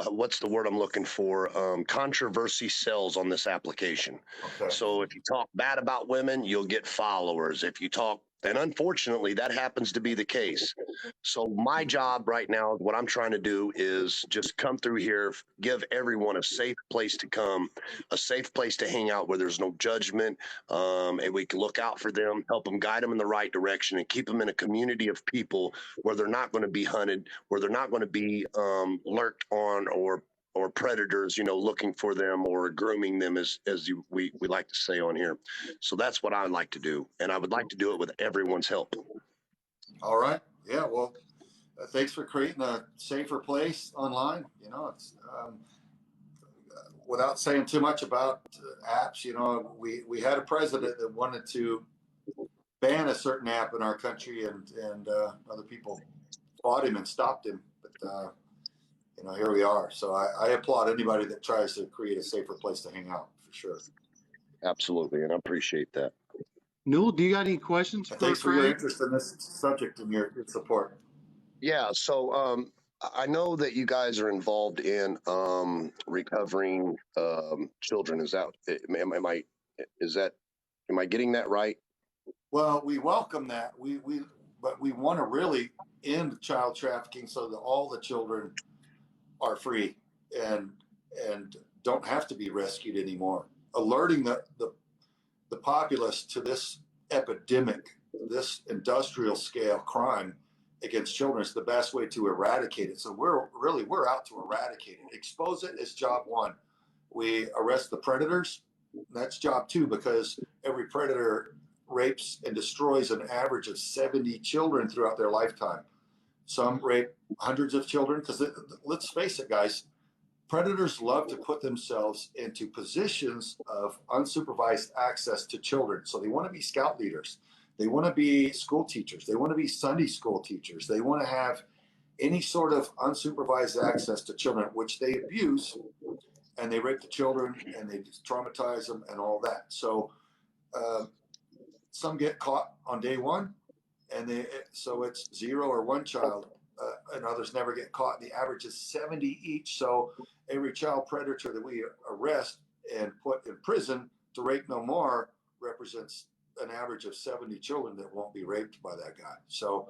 what's the word I'm looking for? Controversy sells on this application. Okay. So if you talk bad about women, you'll get followers. If you talk, and unfortunately, that happens to be the case. So my job right now, what I'm trying to do is just come through here, give everyone a safe place to come, a safe place to hang out where there's no judgment, and we can look out for them, help them, guide them in the right direction, and keep them in a community of people where they're not going to be hunted, where they're not going to be lurked on or predators, looking for them or grooming them, as we like to say on here. So that's what I would like to do, and I would like to do it with everyone's help. All right. Yeah. Well, thanks for creating a safer place online. It's without saying too much about apps. We had a president that wanted to ban a certain app in our country, and other people fought him and stopped him. But here we are. So I applaud anybody that tries to create a safer place to hang out, for sure. Absolutely, and I appreciate that. Newell, do you got any questions for Thanks for your Craig? interest in this subject and your support. Yeah, so I know that you guys are involved in recovering children. Am I getting that right? Well, we welcome that. But we want to really end child trafficking so that all the children are free and don't have to be rescued anymore. Alerting the populace to this epidemic, this industrial scale crime against children is the best way to eradicate it. So we're out to eradicate it. Expose it is job one. We arrest the predators. That's job two, because every predator rapes and destroys an average of 70 children throughout their lifetime. Some rape hundreds of children, because let's face it, guys, predators love to put themselves into positions of unsupervised access to children. So they want to be scout leaders. They want to be school teachers. They want to be Sunday school teachers. They want to have any sort of unsupervised access to children, which they abuse, and they rape the children and they traumatize them and all that. So some get caught on day one, and so it's 0 or 1 child, and others never get caught. The average is 70 each. So every child predator that we arrest and put in prison to rape no more represents an average of 70 children that won't be raped by that guy. So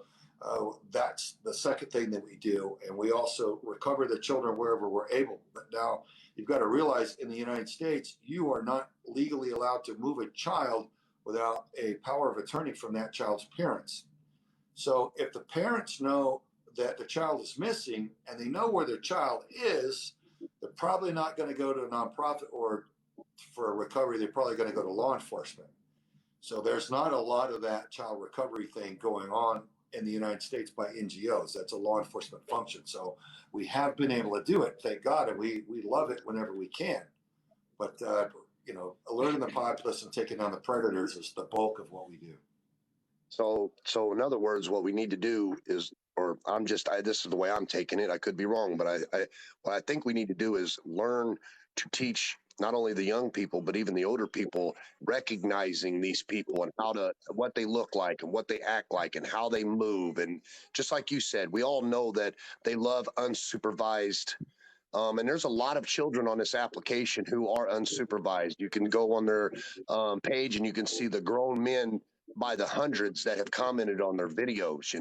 that's the second thing that we do. And we also recover the children wherever we're able. But now you've got to realize in the United States, you are not legally allowed to move a child without a power of attorney from that child's parents. So if the parents know that the child is missing and they know where their child is, they're probably not going to go to a nonprofit or for a recovery. They're probably going to go to law enforcement. So there's not a lot of that child recovery thing going on in the United States by NGOs. That's a law enforcement function. So we have been able to do it, thank God, and we love it whenever we can. But alerting the populace and taking down the predators is the bulk of what we do. So in other words, what we need to do is, this is the way I'm taking it. I could be wrong, but what I think we need to do is learn to teach not only the young people, but even the older people, recognizing these people and what they look like and what they act like and how they move. And just like you said, we all know that they love unsupervised. And there's a lot of children on this application who are unsupervised. You can go on their page and you can see the grown men by the hundreds that have commented on their videos,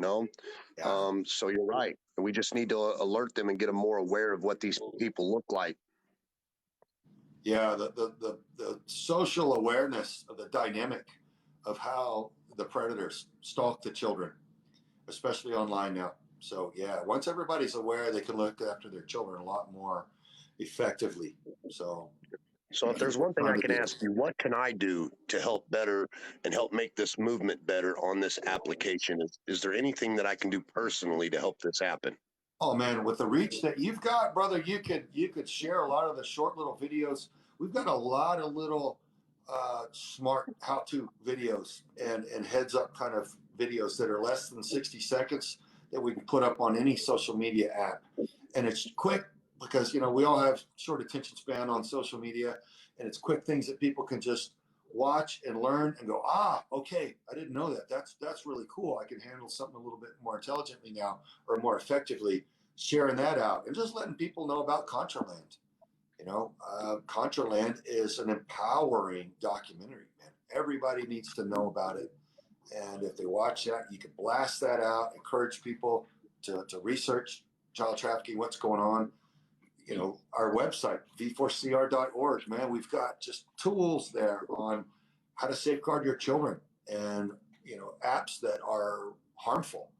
Yeah. So you're right. We just need to alert them and get them more aware of what these people look like. Yeah, the social awareness of the dynamic of how the predators stalk the children, especially online now. So yeah, once everybody's aware, they can look after their children a lot more effectively. So if there's one thing I can ask you, what can I do to help better and help make this movement better on this application? Is there anything that I can do personally to help this happen? Oh man, with the reach that you've got, brother, you could share a lot of the short little videos. We've got a lot of little smart how-to videos and heads up kind of videos that are less than 60 seconds that we can put up on any social media app. And it's quick because we all have short attention span on social media, and it's quick things that people can just watch and learn and go, okay, I didn't know that. That's really cool. I can handle something a little bit more intelligently now or more effectively, sharing that out and just letting people know about Contraland. Contraland is an empowering documentary, man. Everybody needs to know about it. And if they watch that, you can blast that out, encourage people to research child trafficking, what's going on. Our website, v4cr.org, man, we've got just tools there on how to safeguard your children and, apps that are harmful,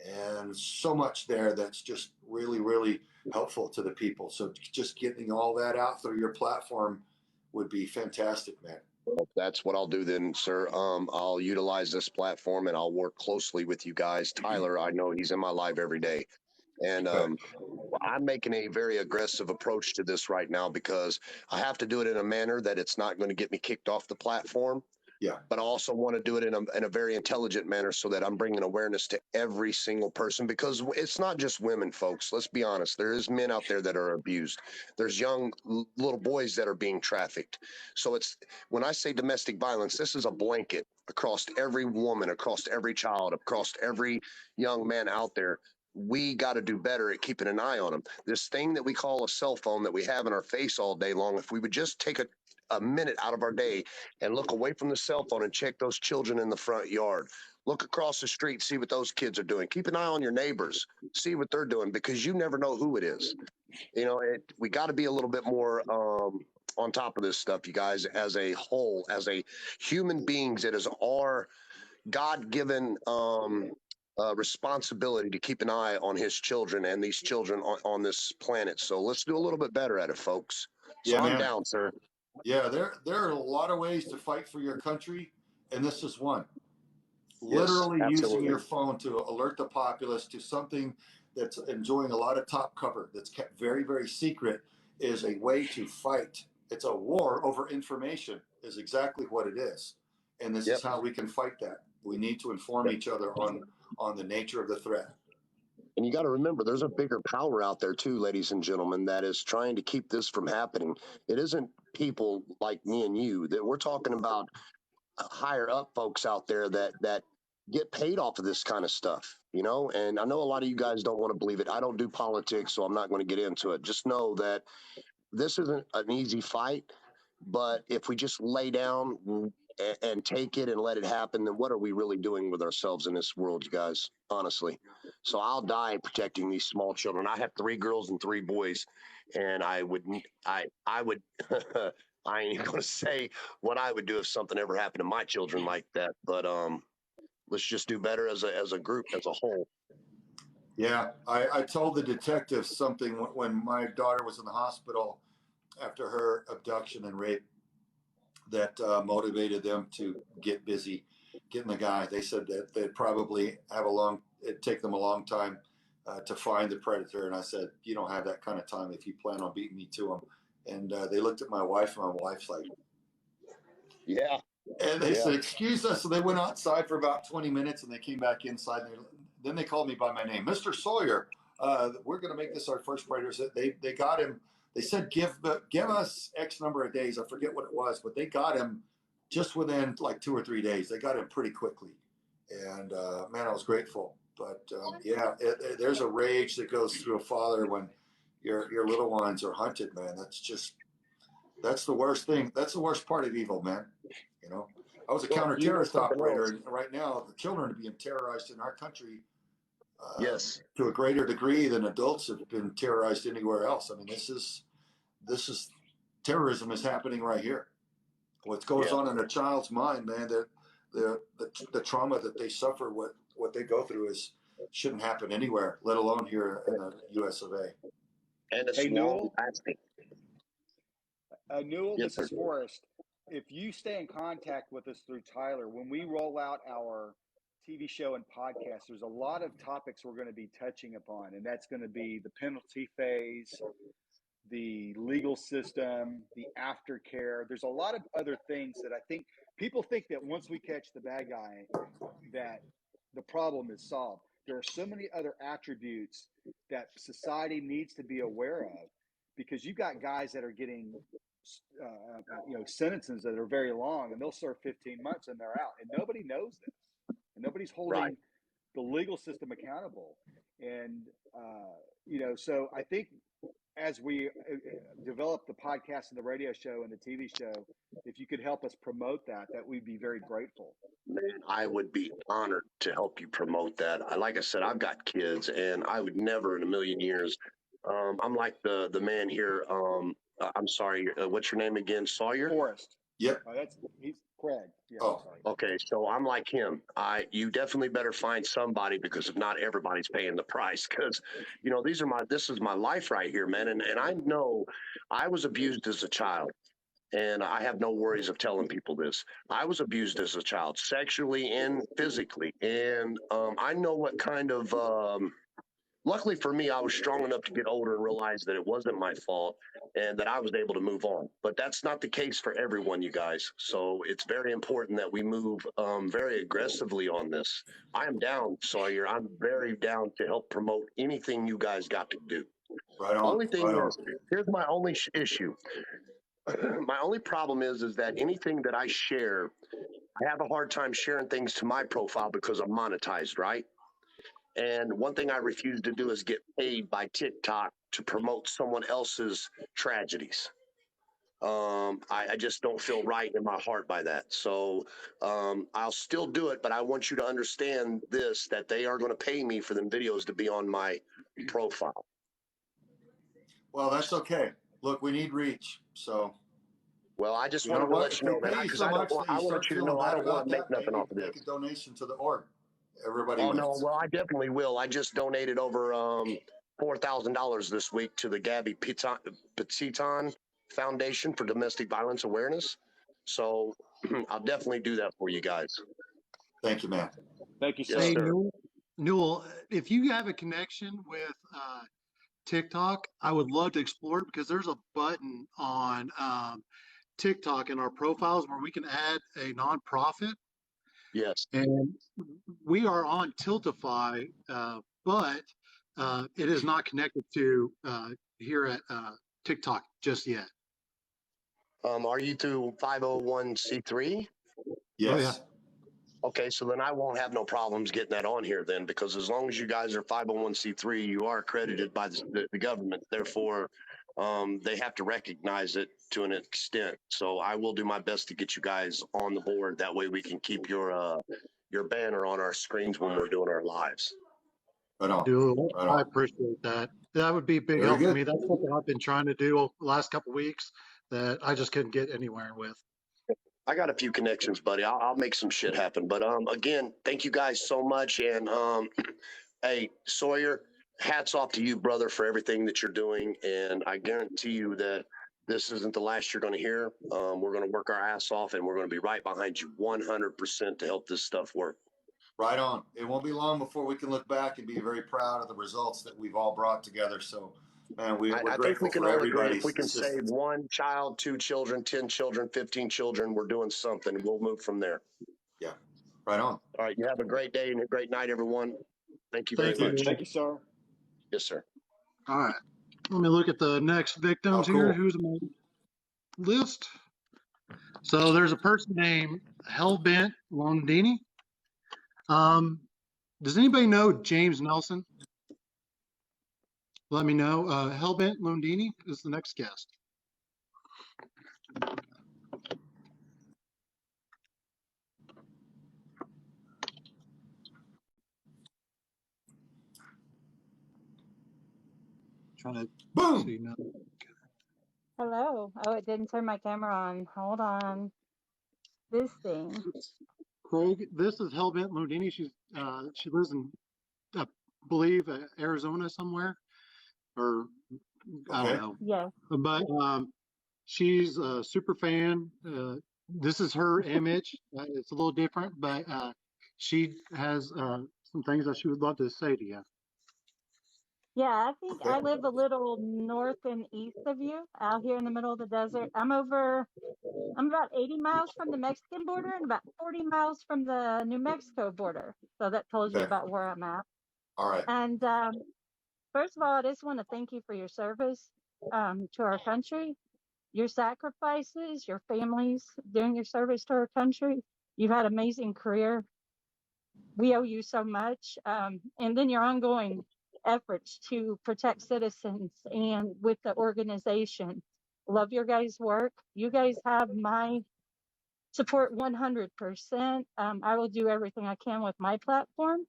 and so much there that's just really, really helpful to the people. So just getting all that out through your platform would be fantastic, man. That's what I'll do then, sir. I'll utilize this platform and I'll work closely with you guys. Tyler, I know he's in my live every day. And I'm making a very aggressive approach to this right now because I have to do it in a manner that it's not going to get me kicked off the platform. Yeah. But I also want to do it in a very intelligent manner so that I'm bringing awareness to every single person, because it's not just women, folks. Let's be honest. There is men out there that are abused. There's young little boys that are being trafficked. So when I say domestic violence, this is a blanket across every woman, across every child, across every young man out there. We got to do better at keeping an eye on them. This thing that we call a cell phone that we have in our face all day long, if we would just take a minute out of our day and look away from the cell phone and check those children in the front yard. Look across the street, see what those kids are doing. Keep an eye on your neighbors, see what they're doing, because you never know who it is. We got to be a little bit more on top of this stuff, you guys, as a whole, as a human beings. It is our God-given responsibility to keep an eye on his children and these children on this planet. So let's do a little bit better at it, folks. So Yeah, I'm man. down, sir. Yeah, there are a lot of ways to fight for your country, and this is one. Yes, literally absolutely. using your phone to alert the populace to something that's enjoying a lot of top cover, that's kept very, very secret, is a way to fight. It's a war over information, is exactly what it is. And this is how we can fight that. We need to inform each other on the nature of the threat. And you got to remember, there's a bigger power out there too, ladies and gentlemen, that is trying to keep this from happening. It isn't people like me and you. That we're talking about higher up folks out there that get paid off of this kind of stuff, you know. And I know a lot of you guys don't want to believe it. I don't do politics, so I'm not going to get into it. Just know that this isn't an easy fight, but if we just lay down and take it and let it happen, then what are we really doing with ourselves in this world, you guys? Honestly. So I'll die protecting these small children. I have 3 girls and 3 boys, and I would I ain't gonna say what I would do if something ever happened to my children like that, but let's just do better as a group, as a whole. Yeah, I told the detective something when my daughter was in the hospital after her abduction and rape that motivated them to get busy getting the guy. They said that they'd probably it'd take them a long time to find the predator. And I said, you don't have that kind of time if you plan on beating me to him. And they looked at my wife, and my wife's like, yeah. And they said, excuse us. So they went outside for about 20 minutes, and they came back inside. And then they called me by my name, Mr. Sawyer. We're going to make this our first predator. They got him. They said, give us X number of days. I forget what it was, but they got him just within like 2 or 3 days. They got him pretty quickly. And man, I was grateful. But there's a rage that goes through a father when your little ones are hunted, man. That's the worst thing. That's the worst part of evil, man. You know, I was a counter-terrorist operator, and right now the children are being terrorized in our country to a greater degree than adults have been terrorized anywhere else. I mean, this is terrorism is happening right here. What goes on in a child's mind, man, that the trauma that they suffer, what they go through shouldn't happen anywhere, let alone here in the U.S. of A. And it's long-lasting. Newell, this is Forrest. If you stay in contact with us through Tyler, when we roll out our TV show and podcast, there's a lot of topics we're going to be touching upon, and that's going to be the penalty phase, the legal system, the aftercare. There's a lot of other things that I think people think that once we catch the bad guy, that the problem is solved. There are so many other attributes that society needs to be aware of, because you've got guys that are getting sentences that are very long, and they'll serve 15 months and they're out, and nobody knows this, and nobody's holding the legal system accountable. And so I think as we develop the podcast and the radio show and the TV show, if you could help us promote that we'd be very grateful. Man, I would be honored to help you promote that. Like I said, I've got kids, and I would never in a million years. I'm like the man here. I'm sorry. What's your name again? Sawyer? Forrest. Yep. He's Craig. Yeah, okay. So I'm like him. You definitely better find somebody, because if not, everybody's paying the price. Because this is my life right here, man. And I know I was abused as a child, and I have no worries of telling people this. I was abused as a child, sexually and physically, and I know what kind of. Luckily for me, I was strong enough to get older and realize that it wasn't my fault and that I was able to move on. But that's not the case for everyone, you guys. So it's very important that we move very aggressively on this. I am down, Sawyer. I'm very down to help promote anything you guys got to do. Right on. Only thing is, here's my only issue. My only problem is that anything that I share, I have a hard time sharing things to my profile because I'm monetized, right? And one thing I refuse to do is get paid by TikTok to promote someone else's tragedies. I just don't feel right in my heart by that. So I'll still do it, but I want you to understand this, that they are going to pay me for them videos to be on my profile. Well, that's okay. Look, we need reach. So. Well, I just wanted to let you know that, because I want you to know I don't want to make nothing off of this. Make a donation to the org. Everybody wins. No, well, I definitely will. I just donated over $4,000 this week to the 𝐞𝐫𝐚𝐝𝐢𝐜𝐚𝐭𝐢𝐧𝐠 Foundation for Domestic Violence Awareness. So I'll definitely do that for you guys. Thank you, man. Thank you, sir. Hey, Newell, if you have a connection with TikTok, I would love to explore it, because there's a button on TikTok in our profiles where we can add a nonprofit. Yes. And we are on Tiltify, but it is not connected to here at TikTok just yet. Are you through 501c3? Yes. Oh, yeah. Okay, so then I won't have no problems getting that on here then, because as long as you guys are 501c3, you are accredited by the government. Therefore, they have to recognize it to an extent. So I will do my best to get you guys on the board. That way we can keep your banner on our screens when we're doing our lives. Right on. Dude, Right I on. appreciate that. That would be a big Very help for good. me. That's something I've been trying to do the last couple of weeks that I just couldn't get anywhere with. I got a few connections, buddy. I'll make some shit happen. But again, thank you guys so much. And hey, Sawyer, hats off to you, brother, for everything that you're doing. And I guarantee you that this isn't the last you're going to hear. We're going to work our ass off, and we're going to be right behind you 100% to help this stuff work. Right on. It won't be long before we can look back and be very proud of the results that we've all brought together. So, man, we're I think grateful we can for all agree if everybody's we can save assistance. 1 child, 2 children, 10 children, 15 children, we're doing something. We'll move from there. Yeah. Right on. All right. You have a great day and a great night, everyone. Thank you very Thank you. much. Thank you, sir. Yes, sir. All right. Let me look at the next victims Oh, here. cool. Who's on my list? So there's a person named Hellbent Londini. Does anybody know James Nelson? Let me know. Hellbent Londini is the next guest. Trying to Boom. see now. Hello. Oh, it didn't turn my camera on. Hold on. This thing. Craig, this is Hellbent Londini. She lives in, I believe, Arizona somewhere, or I don't Okay. know. Yes. But she's a super fan. This is her image. It's a little different, but she has some things that she would love to say to you. Yeah, I think Okay. I live a little north and east of you, out here in the middle of the desert. I'm about 80 miles from the Mexican border and about 40 miles from the New Mexico border. So that tells you Okay. about where I'm at. All right. And first of all, I just want to thank you for your service to our country, your sacrifices, your families during your service to our country. You've had an amazing career. We owe you so much. And then your ongoing efforts to protect citizens and with the organization. Love your guys' work. You guys have my support 100%. I will do everything I can with my platform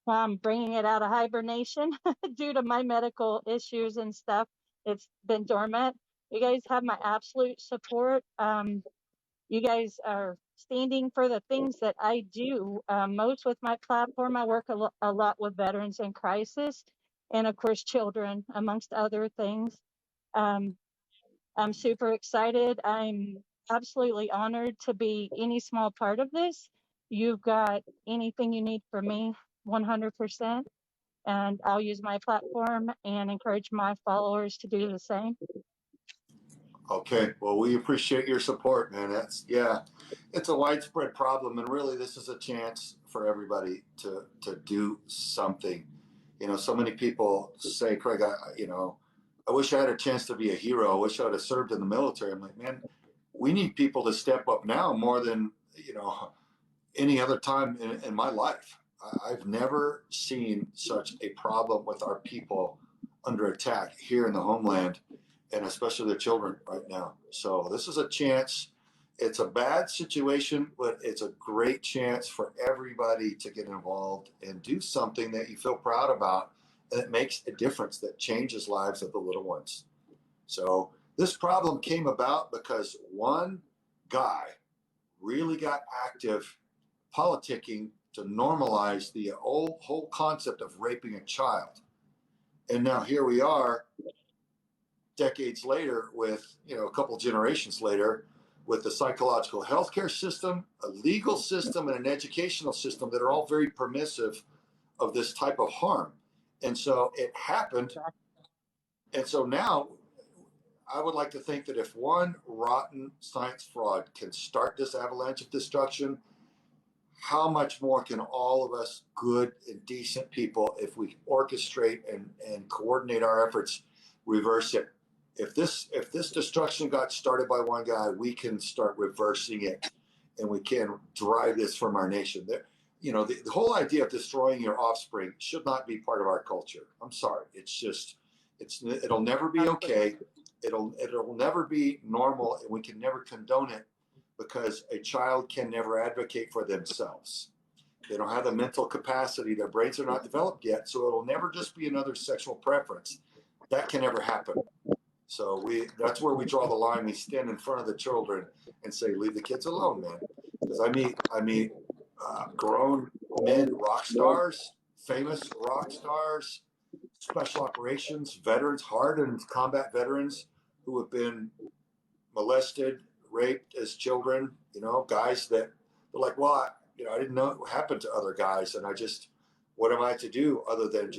while I'm bringing it out of hibernation due to my medical issues and stuff. It's been dormant. You guys have my absolute support. You guys are standing for the things that I do most with my platform. I work a lot with veterans in crisis and, of course, children, amongst other things. I'm super excited. I'm absolutely honored to be any small part of this. You've got anything you need from me, 100%. And I'll use my platform and encourage my followers to do the same. Okay. Well, we appreciate your support, man. It's a widespread problem, and really, this is a chance for everybody to do something. You know, so many people say, Craig, I wish I had a chance to be a hero. I wish I would have served in the military. I'm like, man, we need people to step up now more than any other time in my life. I've never seen such a problem with our people under attack here in the homeland, and especially the children right now. So this is a chance. It's a bad situation, but it's a great chance for everybody to get involved and do something that you feel proud about, and it makes a difference that changes lives of the little ones. So this problem came about because one guy really got active politicking to normalize the whole concept of raping a child. And now here we are decades later with, a couple generations later, with the psychological healthcare system, a legal system, and an educational system that are all very permissive of this type of harm. And so it happened. And so now I would like to think that if one rotten science fraud can start this avalanche of destruction, how much more can all of us good and decent people, if we orchestrate and coordinate our efforts, reverse it? If this destruction got started by one guy, we can start reversing it, and we can drive this from our nation. You know, the whole idea of destroying your offspring should not be part of our culture. I'm sorry. It'll never be okay. It'll never be normal, and we can never condone it, because a child can never advocate for themselves. They don't have the mental capacity. Their brains are not developed yet. So it'll never just be another sexual preference. That can never happen. So that's where we draw the line. We stand in front of the children and say, leave the kids alone, man. Because I meet grown men, rock stars, famous rock stars, special operations veterans, hardened combat veterans who have been molested, raped as children, you know, guys that they're like, well, I didn't know what happened to other guys. And what am I to do other than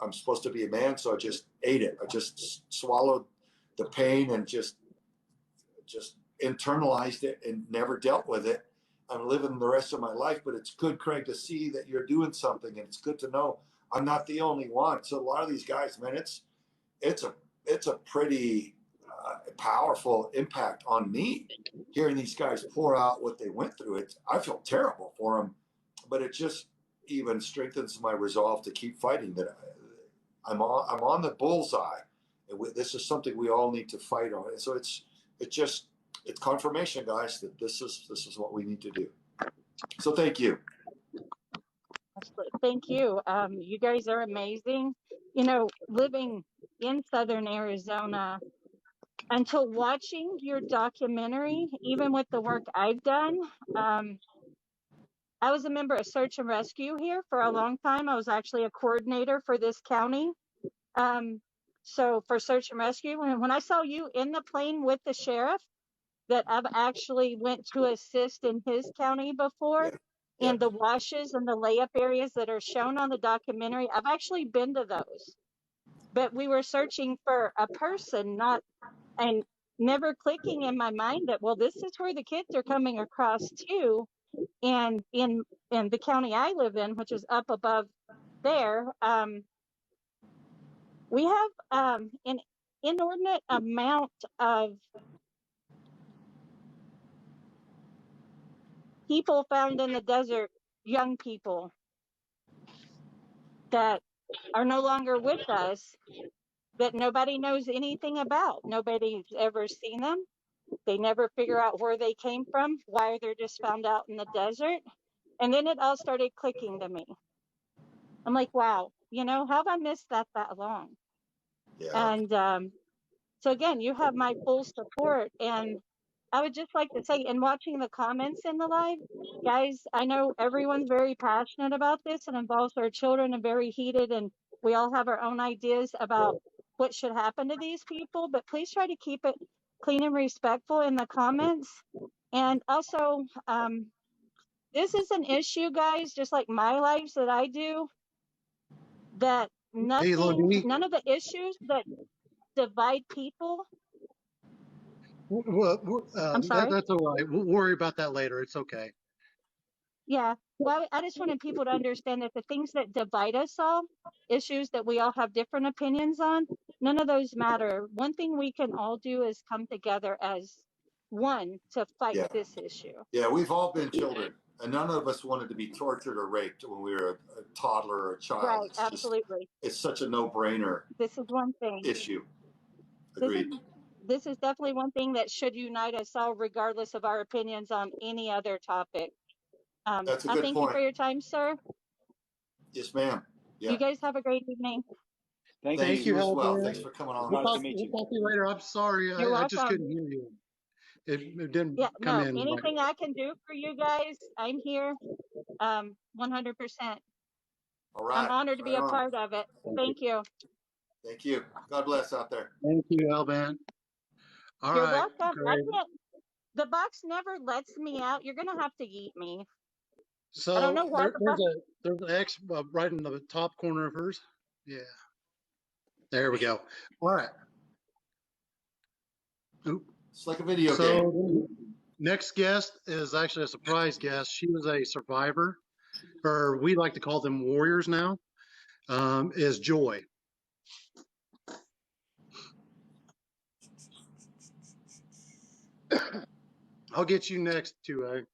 I'm supposed to be a man. So I just ate it. I just swallowed the pain and just internalized it and never dealt with it. I'm living the rest of my life, but it's good, Craig, to see that you're doing something, and it's good to know I'm not the only one. So a lot of these guys, man, it's a pretty powerful impact on me hearing these guys pour out what they went through. I feel terrible for them, but it just even strengthens my resolve to keep fighting. That I'm on the bullseye, and this is something we all need to fight on. And so it's confirmation, guys, that this is what we need to do. So thank you. Thank you. You guys are amazing. You know, living in Southern Arizona, until watching your documentary, even with the work I've done, I was a member of search and rescue here for a long time. I was actually a coordinator for this county. So for search and rescue, and when I saw you in the plane with the sheriff, that I've actually went to assist in his county before, and the washes and the layup areas that are shown on the documentary, I've actually been to those. But we were searching for a person, and never clicking in my mind that, well, this is where the kids are coming across too. And in the county I live in, which is up above there, we have an inordinate amount of people found in the desert, young people that are no longer with us, that nobody knows anything about. Nobody's ever seen them. They never figure out where they came from, why they're just found out in the desert. And then it all started clicking to me. I'm like, wow, how have I missed that long? Yeah. And so again, you have my full support. And I would just like to say, in watching the comments in the live, guys, I know everyone's very passionate about this and involves our children and very heated, and we all have our own ideas about what should happen to these people, but please try to keep it clean and respectful in the comments. And also, this is an issue, guys, just like my lives that I do, that none of the issues that divide people. Well, I'm sorry. that's all right. We'll worry about that later. It's okay. Yeah. Well, I just wanted people to understand that the things that divide us all, issues that we all have different opinions on, none of those matter. One thing we can all do is come together as one to fight this issue. Yeah, we've all been children, and none of us wanted to be tortured or raped when we were a toddler or a child. Right, absolutely. It's such a no-brainer. This is one thing. Issue. Agreed. This is definitely one thing that should unite us all, regardless of our opinions on any other topic. That's a good I thank you for your time, sir. Yes, ma'am. Yeah. You guys have a great evening. Thank you as well. Thanks for coming on. Nice to meet you. We'll talk to you later. I'm sorry. I just couldn't hear you. It didn't come in. Anything I can do for you guys, I'm here. 100%. All right. I'm honored to be a part of it. Thank you. Thank you. God bless out there. Thank you, Alban. You're welcome. The box never lets me out. You're gonna have to yeet me. So I don't know why. There's an X right in the top corner of hers. Yeah. There we go. All right. Oop. It's like a video game. Next guest is actually a surprise guest. She was a survivor, or we like to call them warriors now, is Joy. I'll get you next, 𝐞𝐫𝐚𝐝𝐢𝐜𝐚.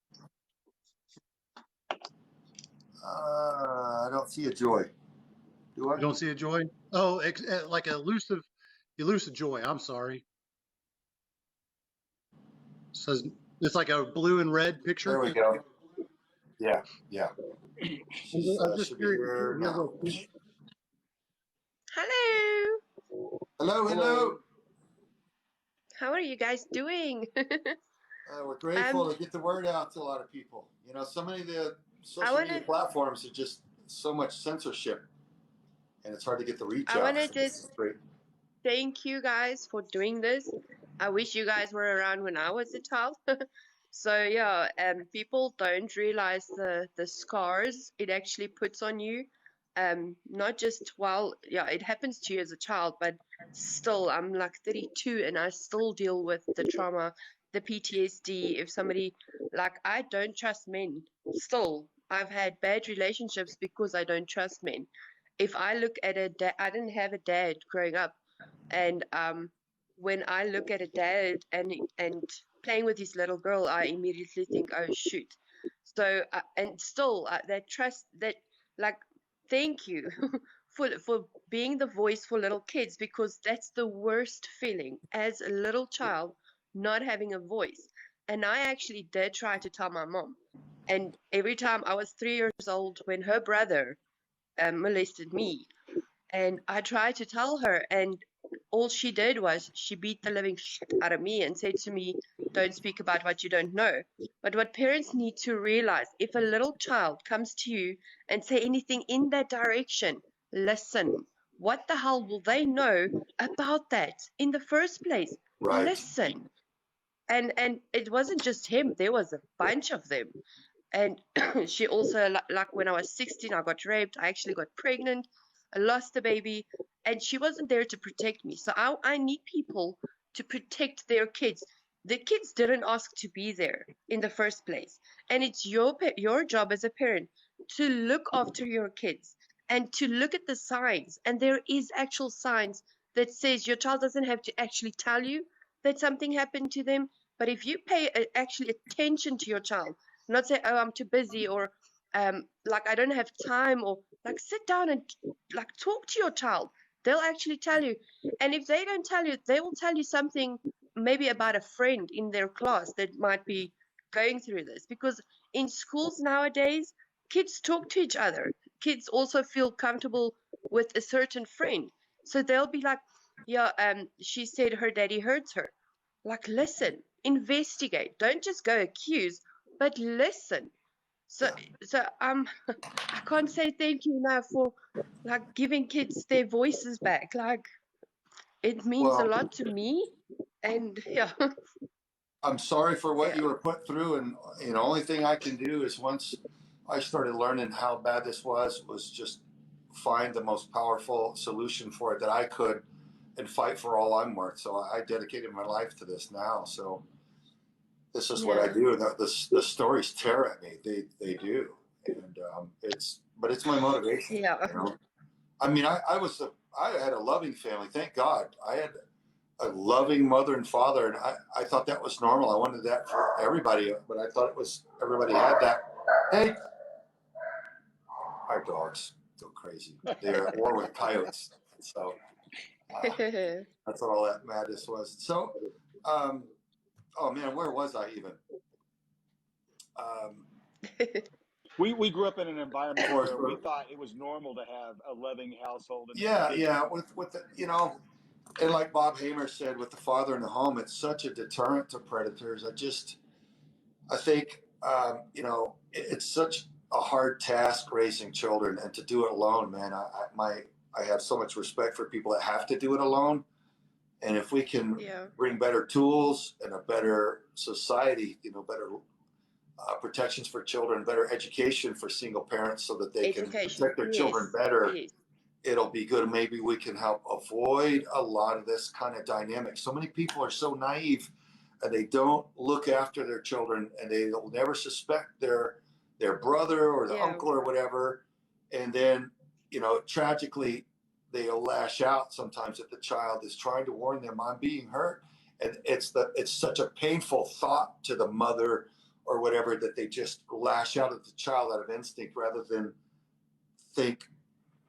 I don't see a Joy. Do I? You don't see a Joy? Oh, like elusive Joy. I'm sorry. Says it's like a blue and red picture. There we go. Yeah. She's I'm just should be curious. here now. Hello. Hello. How are you guys doing? We're grateful to get the word out to a lot of people. You know, so many of the social media platforms are just so much censorship, and it's hard to get the reach out. I want to just great. Thank you guys for doing this. I wish you guys were around when I was a child. So yeah, people don't realize the scars it actually puts on you. Not just while, yeah, it happens to you as a child, but still, I'm like 32 and I still deal with the trauma, the PTSD. If somebody, like, I don't trust men. Still, I've had bad relationships because I don't trust men. If I look at I didn't have a dad growing up, and when I look at a dad and playing with his little girl, I immediately think, oh shoot. So and still that trust, that, like, thank you for being the voice for little kids, because that's the worst feeling as a little child, not having a voice. And I actually did try to tell my mom, and every time I was 3 years old when her brother molested me, and I tried to tell her, and all she did was she beat the living shit out of me and said to me, don't speak about what you don't know. But what parents need to realize, if a little child comes to you and say anything in that direction, listen. What the hell will they know about that in the first place? Right. Listen. And it wasn't just him. There was a bunch of them. And she also, like when I was 16, I got raped. I actually got pregnant. I lost the baby, and she wasn't there to protect me. So I need people to protect their kids. The kids didn't ask to be there in the first place. And it's your job as a parent to look after your kids and to look at the signs. And there is actual signs that says your child doesn't have to actually tell you that something happened to them. But if you pay actually attention to your child, not say, oh, I'm too busy, or like I don't have time, or like sit down and like talk to your child. They'll actually tell you. And if they don't tell you, they will tell you something maybe about a friend in their class that might be going through this. Because in schools nowadays, kids talk to each other. Kids also feel comfortable with a certain friend. So they'll be like, yeah, she said her daddy hurts her. Like, listen, investigate. Don't just go accuse, but listen. So I can't say thank you enough for like giving kids their voices back. Like, it means a lot to me. And yeah. I'm sorry for what you were put through, and you know, only thing I can do is, once I started learning how bad this was just find the most powerful solution for it that I could and fight for all I'm worth. So I dedicated my life to this now. So this is what I do. The stories tear at me. They do. And it's my motivation. Yeah. You know? I mean, I had a loving family. Thank God. I had a loving mother and father, and I thought that was normal. I wanted that for everybody, but I thought everybody had that. Hey, our dogs go crazy. They're at war with coyotes. So that's what all that madness was. So, oh man, where was I even? We grew up in an environment where we thought it was normal to have a loving household. And with the, you know, and like Bob Hamer said, with the father in the home, it's such a deterrent to predators. I think, you know, it's such a hard task raising children, and to do it alone, man. I have so much respect for people that have to do it alone. And if we can bring better tools and a better society, you know, better protections for children, better education for single parents so that they can protect their children better, it'll be good. Maybe we can help avoid a lot of this kind of dynamic. So many people are so naive. and they don't look after their children, and they will never suspect their brother or the Yeah. uncle or whatever. And then, you know, tragically, they'll lash out sometimes if the child is trying to warn them, I'm being hurt. And it's such a painful thought to the mother or whatever that they just lash out at the child out of instinct rather than think,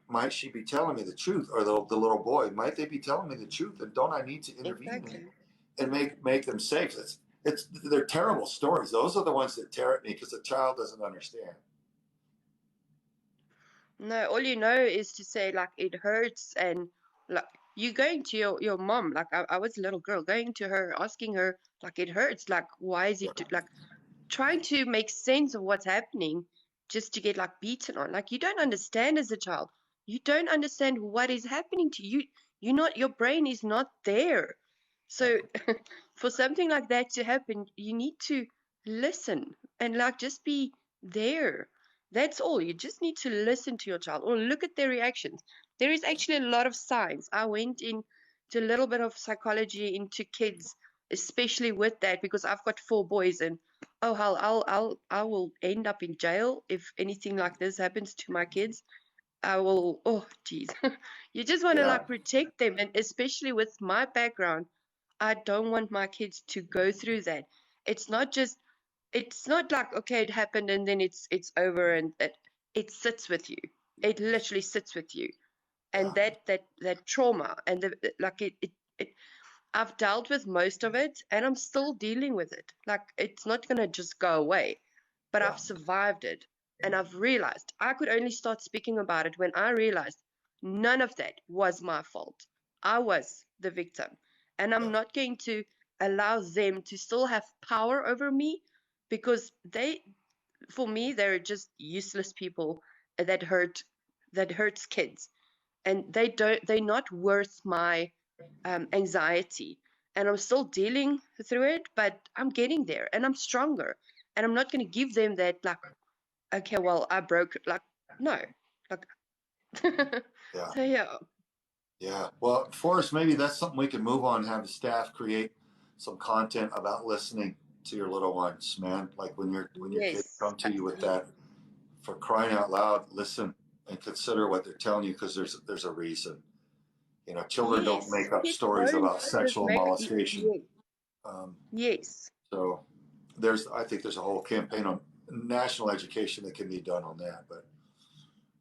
might she be telling me the truth? Or the little boy, might they be telling me the truth? And don't I need to intervene Exactly. and make them safe? They're terrible stories. Those are the ones that tear at me because the child doesn't understand. No, all you know is to say like it hurts, and like you going to your mom. Like I was a little girl going to her, asking her like it hurts. Like why is it like trying to make sense of what's happening just to get like beaten on. Like you don't understand as a child. You don't understand what is happening to you. Your brain is not there. So for something like that to happen, you need to listen and like just be there. That's all. You just need to listen to your child or look at their reactions. There is actually a lot of science. I went into a little bit of psychology into kids, especially with that, because I've got 4 boys, and oh hell, I will end up in jail if anything like this happens to my kids. I will, oh geez. You just want to Yeah. like protect them, and especially with my background, I don't want my kids to go through that. It's not like okay, it happened and then it's over, and it sits with you. It literally sits with you, and that trauma and like it I've dealt with most of it, and I'm still dealing with it. Like it's not gonna just go away, but Yeah. I've survived it, and I've realized I could only start speaking about it when I realized none of that was my fault. I was the victim, and I'm not going to allow them to still have power over me, because for me, they're just useless people that hurts kids, and they're not worth my anxiety. And I'm still dealing through it, but I'm getting there and I'm stronger. And I'm not going to give them that, like, okay, well, I broke, like, no. Like, Yeah. so, yeah. Yeah. Well, Forrest, maybe that's something we can move on and have the staff create some content about listening to your little ones, man. Like when your kids Yes. come to you with that, for crying out loud, listen and consider what they're telling you, because there's a reason. You know, children don't Yes. make up Kids stories don't about just sexual make, molestation. yes. Um, Yes. so I think there's a whole campaign on national education that can be done on that. But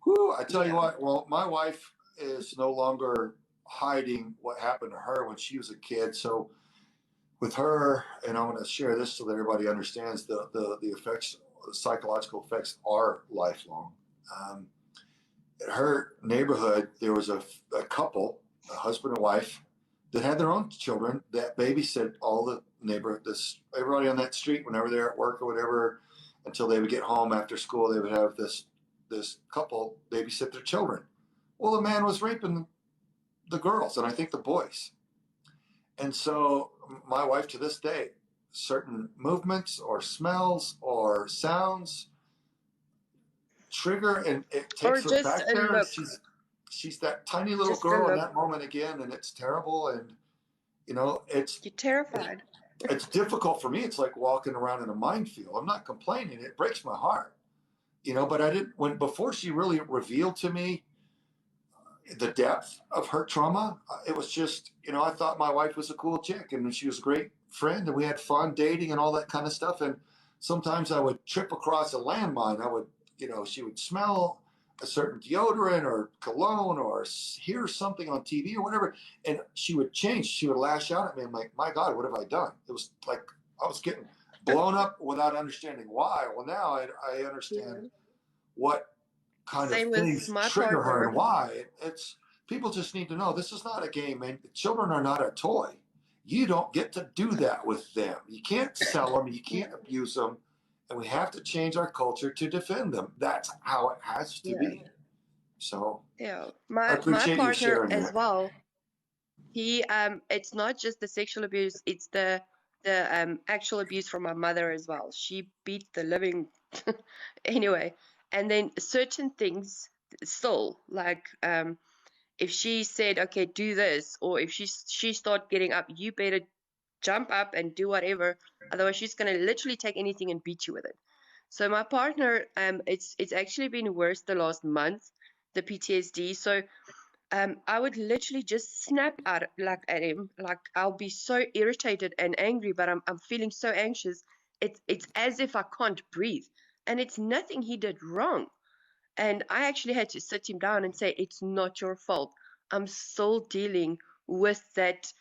whew, I tell you what, well, my wife is no longer hiding what happened to her when she was a kid. So with her, and I want to share this so that everybody understands the effects, the psychological effects are lifelong. In her neighborhood, there was a couple, a husband and wife, that had their own children that babysit all the everybody on that street whenever they're at work or whatever, until they would get home after school. They would have this couple babysit their children. Well, the man was raping the girls and I think the boys. And so my wife, to this day, certain movements or smells or sounds trigger, and it Or takes her just back a there. look. She's that tiny little Just a girl in look. that moment again, and it's terrible. And you know, it's You're terrified. difficult for me. It's like walking around in a minefield. I'm not complaining. It breaks my heart, you know. But I didn't before she really revealed to me the depth of her trauma. It was just, you know, I thought my wife was a cool chick and she was a great friend and we had fun dating and all that kind of stuff. And sometimes I would trip across a landmine. She would smell a certain deodorant or cologne or hear something on TV or whatever. And she would change. She would lash out at me. I'm like, my God, what have I done? It was like I was getting blown up without understanding why. Well, now I understand what kind of Same with things my trigger her partner. and why. It's people just need to know this is not a game, man. Children are not a toy. You don't get to do that with them. You can't sell them. You can't abuse them. And we have to change our culture to defend them. That's how it has to be. So Yeah. I My appreciate you partner sharing as that. well. He it's not just the sexual abuse, it's the actual abuse from my mother as well. She beat the living anyway. And then certain things still, like if she said, okay, do this, or if she start getting up, you better jump up and do whatever. Otherwise, she's going to literally take anything and beat you with it. So my partner, it's actually been worse the last month, the PTSD. So I would literally just snap at him. Like I'll be so irritated and angry, but I'm feeling so anxious. It's as if I can't breathe, and it's nothing he did wrong. And I actually had to sit him down and say, it's not your fault. I'm still dealing with that.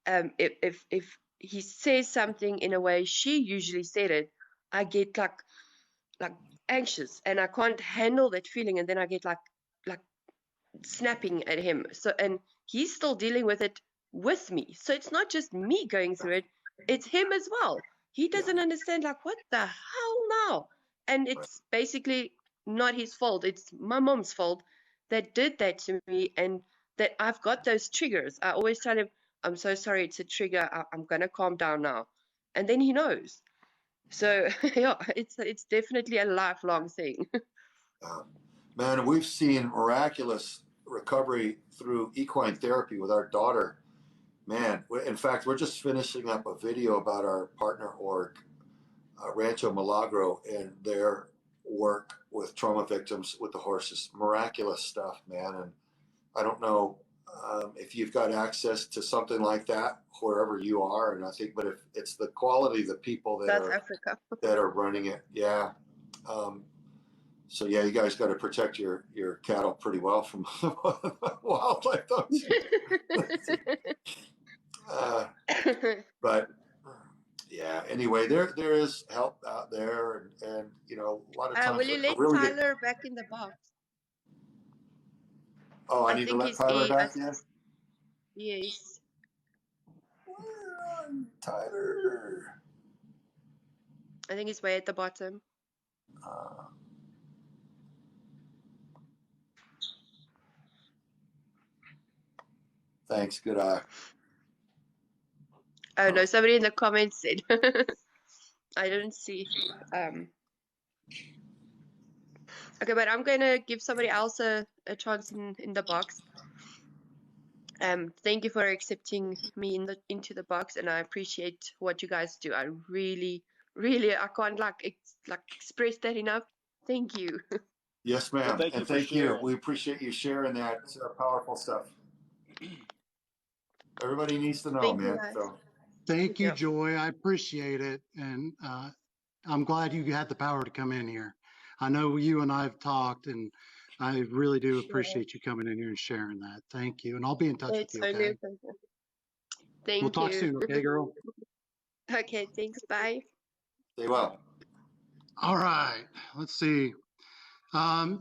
If he says something in a way she usually said it, I get like anxious and I can't handle that feeling, and then I get like snapping at him. So, and he's still dealing with it with me. So it's not just me going through it, it's him as well. He doesn't understand, like, what the hell now? And it's basically not his fault. It's my mom's fault that did that to me, and that I've got those triggers. I always tell him, I'm so sorry, it's a trigger. I'm going to calm down now. And then he knows. So yeah, it's definitely a lifelong thing. Man, we've seen miraculous recovery through equine therapy with our daughter. Man, in fact, we're just finishing up a video about our partner org, Rancho Milagro, and their work with trauma victims with the horses. Miraculous stuff, man. And I don't know if you've got access to something like that wherever you are. And I think, but if it's the quality of the people South Africa. that are running it, yeah. So yeah, you guys got to protect your cattle pretty well from wildlife, don't you? But yeah, anyway, there is help out there, and you know, a lot of times will you let really Tyler back in the box? Oh, I need to think let he's Tyler back in? Yes. Where on Tyler? I think he's way at the bottom. Thanks, good eye. Oh no, somebody in the comments said. I didn't see. Okay, but I'm gonna give somebody else a chance in the box. Thank you for accepting me into the box, and I appreciate what you guys do. I really, I can't express that enough. Thank you. Yes, ma'am. Well, and thank you. We appreciate you sharing that powerful stuff. Everybody needs to know, Thank man. you, guys. So Thank you, Yeah. Joy. I appreciate it. And I'm glad you had the power to come in here. I know you and I have talked, and I really do appreciate you coming in here and sharing that. Thank you. And I'll be in touch with It's you, only okay? a pleasure. Thank We'll talk you. soon, okay, girl? Okay, thanks. Bye. stay well. All right. Let's see.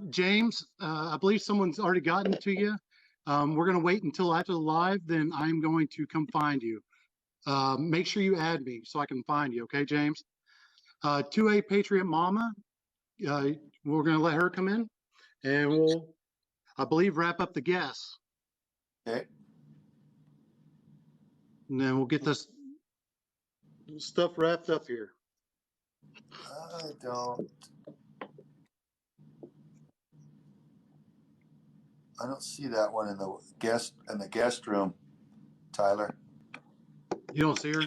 James, I believe someone's already gotten to you. We're going to wait until after the live, then I'm going to come find you. Make sure you add me so I can find you, okay, James? 2A Patriot Mama, we're going to let her come in, and we'll, I believe, wrap up the guests. Okay. And then we'll get this stuff wrapped up here. I don't see that one in the guest room, Tyler. You don't see her?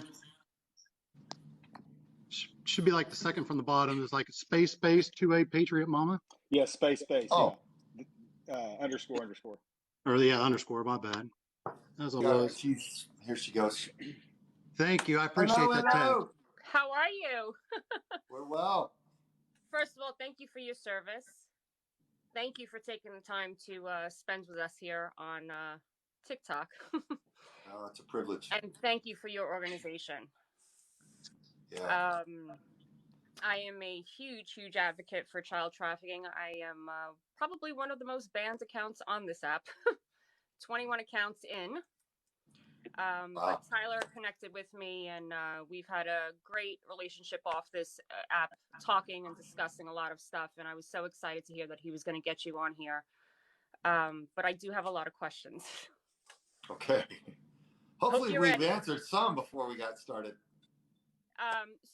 Should be like the second from the bottom. There's like a space 2A Patriot Mama. Yeah, space. Oh. Yeah. Underscore. Or yeah, underscore, my bad. That's all it was. Here she goes. Thank you. I appreciate that tag. How are you? We're well. First of all, thank you for your service. Thank you for taking the time to spend with us here on TikTok. Oh, it's a privilege. And thank you for your organization. Yeah. I am a huge advocate for child trafficking. I am probably one of the most banned accounts on this app. 21 accounts in. Wow. But Tyler connected with me, and we've had a great relationship off this app, talking and discussing a lot of stuff. And I was so excited to hear that he was going to get you on here. But I do have a lot of questions. Okay. Hopefully we've ready. answered some before we got started.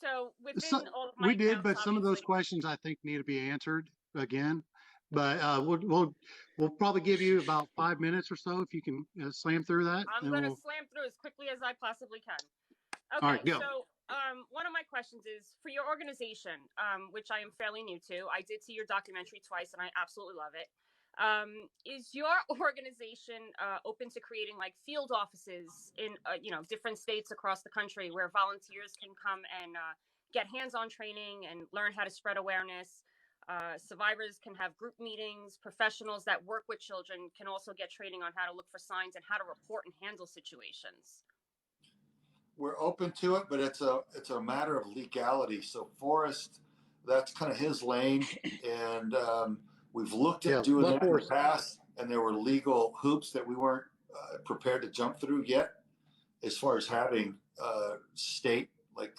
So within all of my we did, accounts, but some of those questions I think need to be answered again. But we'll probably give you about 5 minutes or so if you can slam through that. I'm going to slam through as quickly as I possibly can. All right, go. So one of my questions is for your organization, which I am fairly new to. I did see your documentary twice, and I absolutely love it. Is your organization open to creating like field offices in different states across the country where volunteers can come and get hands-on training and learn how to spread awareness? Survivors can have group meetings. Professionals that work with children can also get training on how to look for signs and how to report and handle situations. We're open to it, but it's a matter of legality. So Forrest, that's kind of his lane, and we've looked at doing that in the past, and there were legal hoops that we weren't prepared to jump through yet, as far as having state like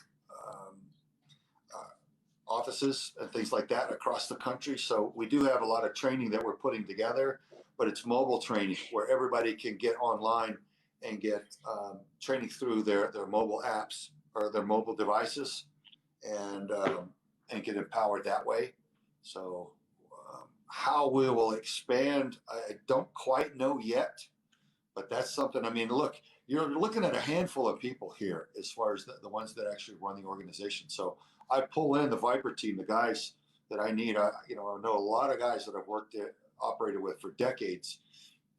offices and things like that across the country. So we do have a lot of training that we're putting together, but it's mobile training where everybody can get online and get training through their mobile apps or their mobile devices, and get empowered that way. So how we will expand, I don't quite know yet, but that's something. I mean, look, you're looking at a handful of people here as far as the ones that actually run the organization. So I pull in the Viper team, the guys that I need. I know a lot of guys that I've operated with for decades,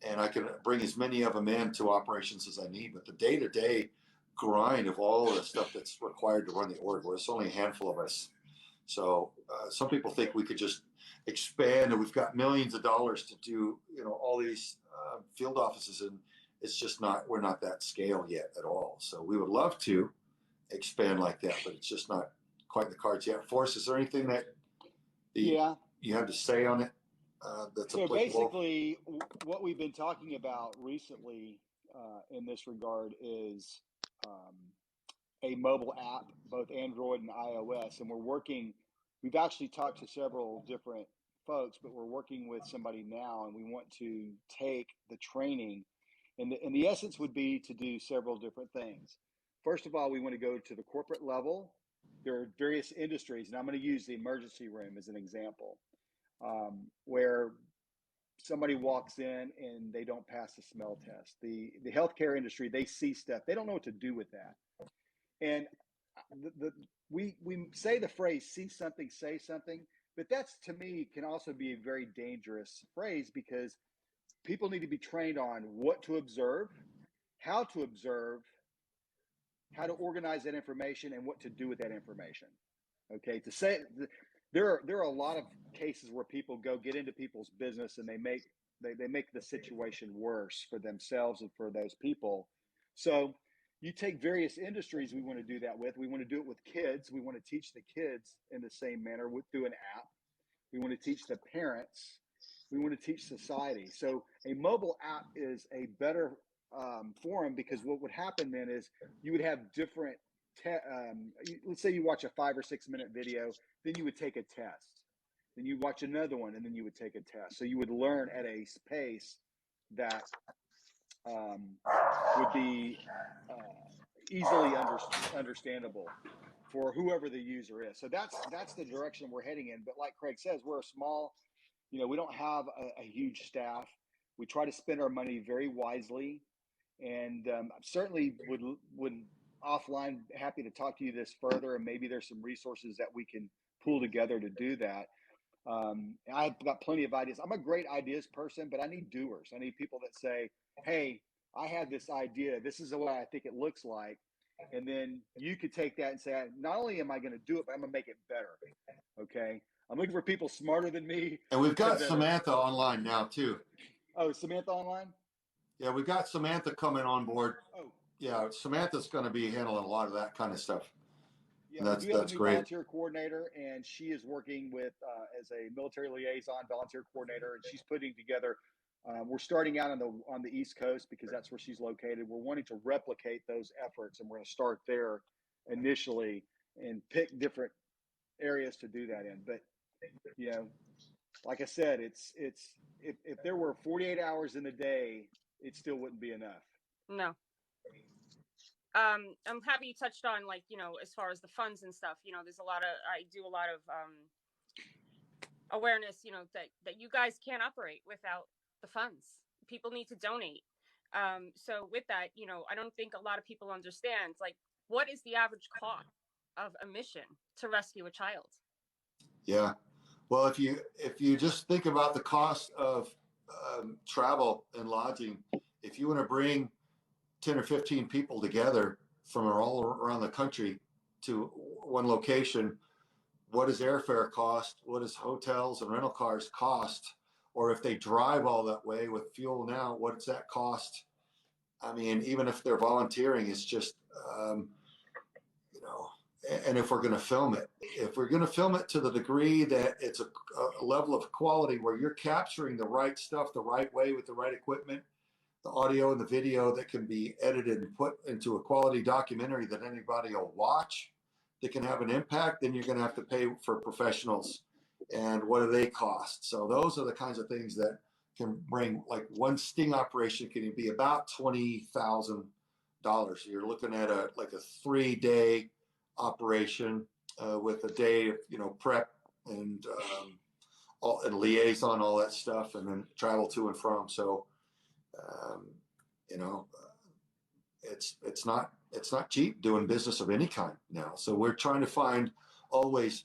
and I can bring as many of them into operations as I need. But the day-to-day grind of all the stuff that's required to run the org, well, it's only a handful of us. So some people think we could just expand, and we've got millions of dollars to do, all these field offices, and it's just not. We're not that scale yet at all. So we would love to expand like that, but it's just not quite in the cards yet. Forrest, is there anything that you have to say on it? That's so applicable? Basically, what we've been talking about recently in this regard is a mobile app, both Android and iOS, and we've actually talked to several different folks, but we're working with somebody now, and we want to take the training, and the essence would be to do several different things. First of all, we want to go to the corporate level. There are various industries, and I'm going to use the emergency room as an example, where somebody walks in and they don't pass the smell test. The healthcare industry, they see stuff. They don't know what to do with that. And we say the phrase, see something, say something, but that's, to me, can also be a very dangerous phrase, because people need to be trained on what to observe, how to organize that information, and what to do with that information. Okay, to say there are a lot of cases where people get into people's business, and they make the situation worse for themselves and for those people. So you take various industries we want to do that with. We want to do it with kids. We want to teach the kids in the same manner through an app. We want to teach the parents. We want to teach society. So a mobile app is a better forum, because what would happen then is you would have different, let's say you watch a 5 or 6 minute video, then you would take a test. Then you watch another one, and then you would take a test. So you would learn at a pace that would be easily understandable for whoever the user is. So that's the direction we're heading in. But like Craig says, we're a small, we don't have a huge staff. We try to spend our money very wisely, and certainly would offline happy to talk to you this further, and maybe there's some resources that we can pull together to do that. I've got plenty of ideas. I'm a great ideas person, but I need doers. I need people that say, hey, I had this idea. This is the way I think it looks like. And then you could take that and say, not only am I going to do it, but I'm going to make it better. Okay. I'm looking for people smarter than me. And we've got Samantha online now too. Oh, Samantha online? Yeah, we got Samantha coming on board. Oh. Yeah, Samantha's going to be handling a lot of that kind of stuff. Yeah, that's we have a new great. Volunteer coordinator, and she is working with as a military liaison volunteer coordinator, and she's putting together. We're starting out on the East Coast because that's where she's located. We're wanting to replicate those efforts, and we're going to start there initially and pick different areas to do that in. But like I said, it's if there were 48 hours in the day, it still wouldn't be enough. No. I'm happy you touched on, like, as far as the funds and stuff, there's I do a lot of awareness, that you guys can't operate without the funds. People need to donate. So with that, I don't think a lot of people understand, like, what is the average cost of a mission to rescue a child? Yeah. Well, if you just think about the cost of travel and lodging, if you want to bring 10 or 15 people together from all around the country to one location, what does airfare cost? What does hotels and rental cars cost? Or if they drive all that way with fuel now, what's that cost? I mean, even if they're volunteering, it's just, you know, and if we're going to film it to the degree that it's a level of quality where you're capturing the right stuff the right way with the right equipment, the audio and the video that can be edited and put into a quality documentary that anybody will watch, that can have an impact, then you're going to have to pay for professionals. And what do they cost? So those are the kinds of things that can bring, like one sting operation can be about $20,000. You're looking at a 3-day operation with a day of, you know, prep and liaison, all that stuff, and then travel to and from. So, you know, it's not cheap doing business of any kind now. So we're trying to find always